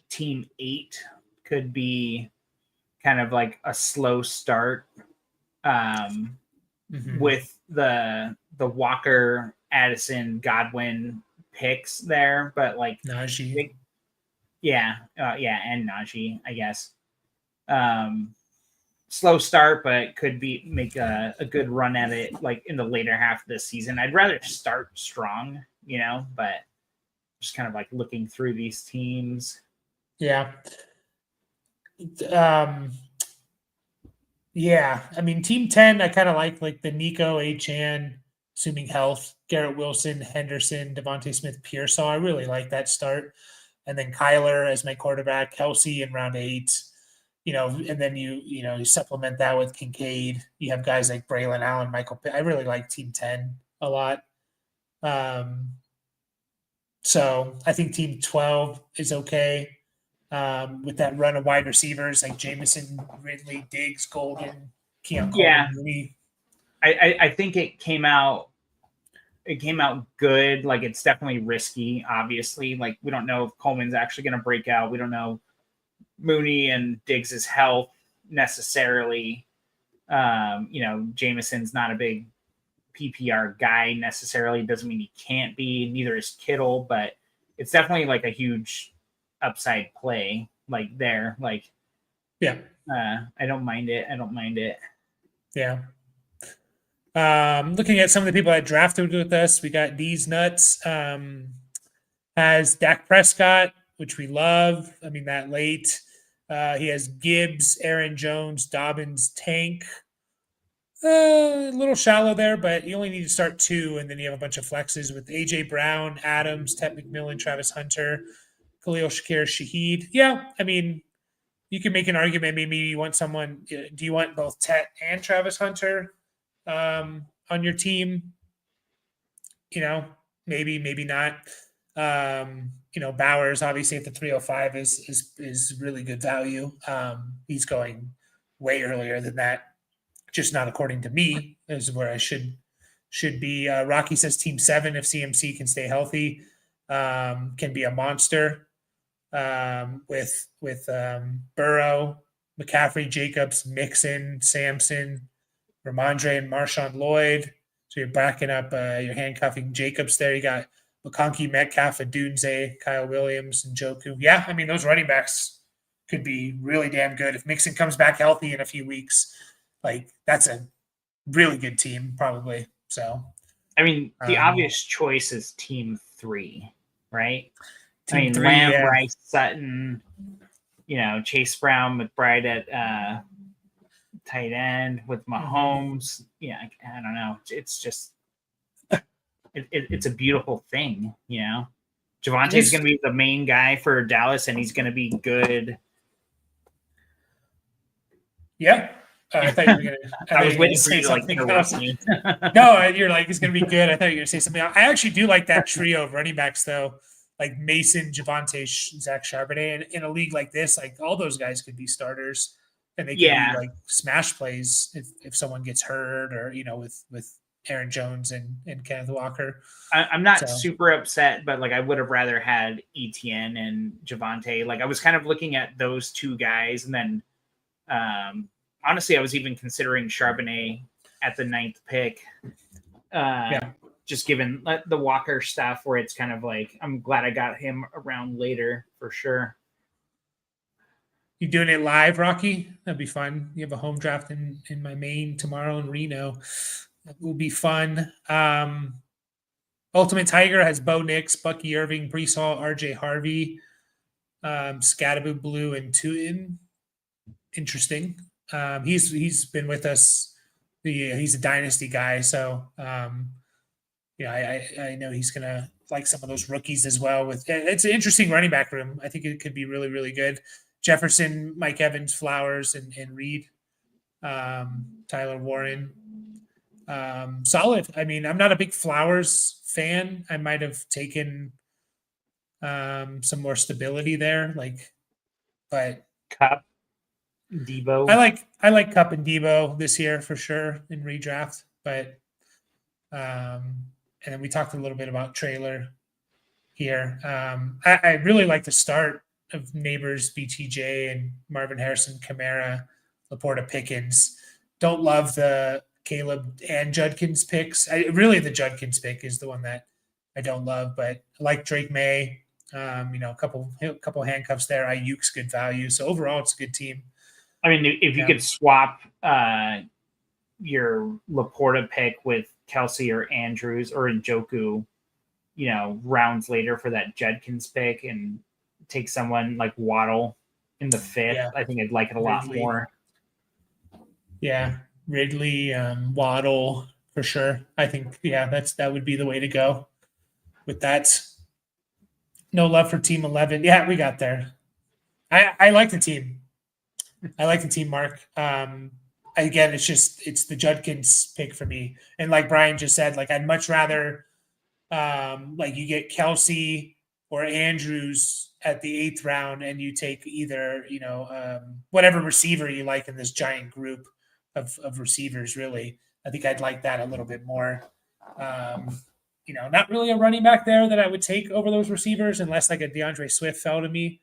team 8 could be kind of like a slow start with the Walker, Addison, Godwin picks there, but like Najee. And Najee, I guess. Slow start, but could make a good run at it like in the later half of the season. I'd rather start strong, but just kind of like looking through these teams. Yeah. I mean, team 10, I kind of like the Nico, Achane, assuming health, Garrett Wilson, Henderson, Devontae Smith, Pearsall. I really like that start. And then Kyler as my quarterback, Kelsey in round 8, and then you supplement that with Kincaid. You have guys like Braylon Allen, Michael Pitt. I really like team 10 a lot. So I think team 12 is okay. With that run of wide receivers like Jameson, Ridley, Diggs, Golden, Keon Coleman, Mooney. I think it came out good. Like, it's definitely risky, obviously. Like, we don't know if Coleman's actually going to break out. We don't know Mooney and Diggs' health necessarily. Jameson's not a big PPR guy necessarily. Doesn't mean he can't be. Neither is Kittle, but it's definitely like a huge upside play like there. Like, I don't mind it. Yeah. Looking at some of the people that drafted with us, we got D's Nuts, has Dak Prescott, which we love. I mean, that late. He has Gibbs, Aaron Jones, Dobbins, Tank. A little shallow there, but you only need to start 2, and then you have a bunch of flexes with AJ Brown, Adams, Ted McMillan, Travis Hunter, Khalil Shakir, Shaheed. Yeah, I mean, you can make an argument. Maybe you want someone. Do you want both Tet and Travis Hunter on your team? Maybe not. Bowers obviously at the 305 is really good value. He's going way earlier than that, just not according to me. Is where I should be. Rocky says team 7 if CMC can stay healthy, can be a monster. With Burrow, McCaffrey, Jacobs, Mixon, Sampson, Ramondre, and Marshawn Lloyd. So you're backing up, you're handcuffing Jacobs there. You got McConkey, Metcalf, Adunze, Kyle Williams, and Njoku. Yeah, I mean, those running backs could be really damn good. If Mixon comes back healthy in a few weeks, like, that's a really good team, probably. So, I mean, the obvious choice is team 3, right? Team 3, Lamb, Rice, Sutton, Chase Brown, McBride at tight end with Mahomes. Yeah, I don't know. It's just it's a beautiful thing, Javonte's going to be the main guy for Dallas, and he's going to be good. Yeah. I thought you were going to. I was waiting for you to interrupt me. No, you're like, it's going to be good. I thought you were going to say something else. I actually do like that trio of running backs, though. Like Mason, Javonte, Zach Charbonnet. And in a league like this, like, all those guys could be starters, and they could be like smash plays if someone gets hurt, or with Aaron Jones and Kenneth Walker. I'm not super upset, but like, I would have rather had Etienne and Javonte. Like, I was kind of looking at those 2 guys, and then honestly, I was even considering Charbonnet at the 9th pick. Just given the Walker stuff, where it's kind of like, I'm glad I got him around later for sure. You doing it live, Rocky? That'd be fun. You have a home draft in my main tomorrow in Reno. That will be fun. Ultimate Tiger has Bo Nix, Bucky Irving, Breece Hall, RJ Harvey, Scatterboo Blue, and Tootin. Interesting. He's been with us. He's a dynasty guy, so I know he's gonna like some of those rookies as well. It's an interesting running back room. I think it could be really, really good. Jefferson, Mike Evans, Flowers, and Reed, Tyler Warren. Solid. I mean, I'm not a big Flowers fan. I might have taken some more stability there, but Cup, Debo. I like Cup and Debo this year for sure in redraft, but and then we talked a little bit about Trailer here. I really like the start of Neighbors, BTJ, and Marvin Harrison, Kamara, Laporta, Pickens. Don't love the Caleb and Judkins picks. Really, the Judkins pick is the one that I don't love, but I like Drake May. A couple handcuffs there. Ayuk's good value. So overall, it's a good team. I mean, if you could swap your Laporta pick with Kelsey or Andrews or Njoku, rounds later for that Judkins pick and take someone like Waddle in the fifth, I think I'd like it a lot more. Yeah, Ridley, Waddle for sure. I think that would be the way to go with that. No love for Team 11. Yeah, we got there. I like the team. I like the team, Mark. Again, it's the Judkins pick for me. And like Brian just said, I'd much rather you get Kelsey or Andrews at the 8th round and you take either, whatever receiver you like in this giant group of receivers, really. I think I'd like that a little bit more. Not really a running back there that I would take over those receivers unless a DeAndre Swift fell to me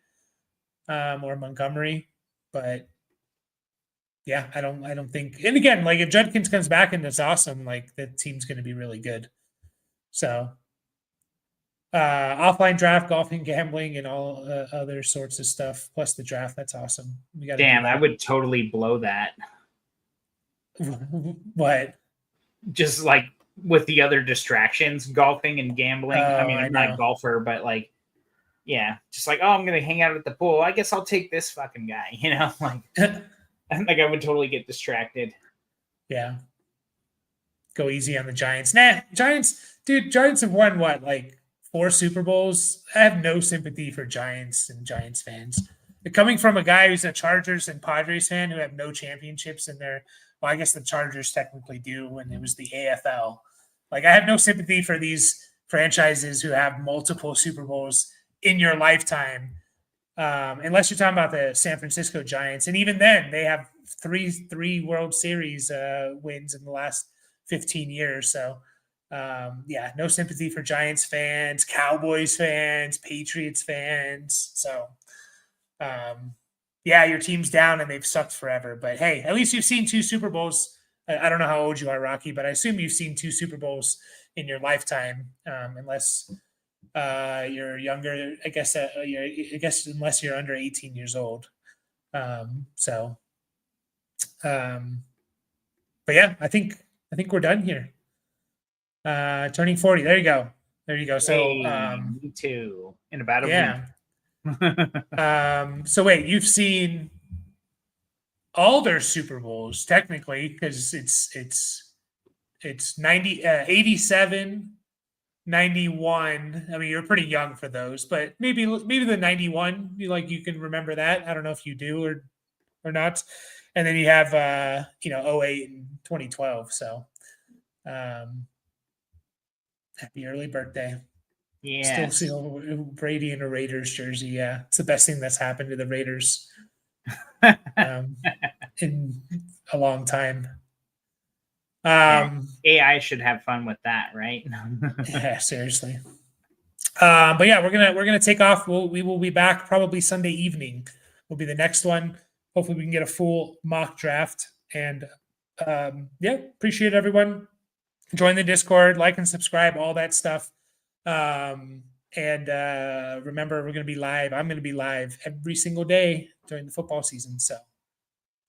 or Montgomery. But yeah, I don't think. And again, if Judkins comes back and it's awesome, the team's going to be really good. So offline draft, golfing, gambling, and all other sorts of stuff, plus the draft. That's awesome. Damn, I would totally blow that. What? Just with the other distractions, golfing and gambling. I mean, I'm not a golfer, but just I'm going to hang out at the pool. I guess I'll take this fucking guy, I would totally get distracted. Yeah. Go easy on the Giants. Nah, Giants have won what, 4 Super Bowls? I have no sympathy for Giants and Giants fans. Coming from a guy who's a Chargers and Padres fan who have no championships in their, I guess the Chargers technically do when it was the AFL. I have no sympathy for these franchises who have multiple Super Bowls in your lifetime. Unless you're talking about the San Francisco Giants. And even then, they have three World Series wins in the last 15 years. So, no sympathy for Giants fans, Cowboys fans, Patriots fans. So, your team's down and they've sucked forever. But, hey, at least you've seen 2 Super Bowls. I don't know how old you are, Rocky, but I assume you've seen 2 Super Bowls in your lifetime, unless – you're younger, I guess unless you're under 18 years old. But yeah, I think we're done here. Turning 40. There you go. So me too. In about a week. So wait, you've seen all their Super Bowls technically, because it's 87, 91. I mean, you're pretty young for those, but maybe the 91, you can remember that. I don't know if you do or not. And then you have 08 and 2012. So happy early birthday. Yeah. Still see Brady in a Raiders jersey. Yeah. It's the best thing that's happened to the Raiders in a long time. AI should have fun with that, right? Yeah, seriously. But yeah, we're gonna take off. We will be back probably Sunday evening. Will be the next one. Hopefully, we can get a full mock draft. And appreciate everyone. Join the Discord, like and subscribe, all that stuff. And remember, we're gonna be live. I'm gonna be live every single day during the football season. So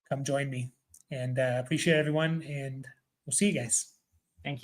come join me. And appreciate everyone. And we'll see you guys. Thank you.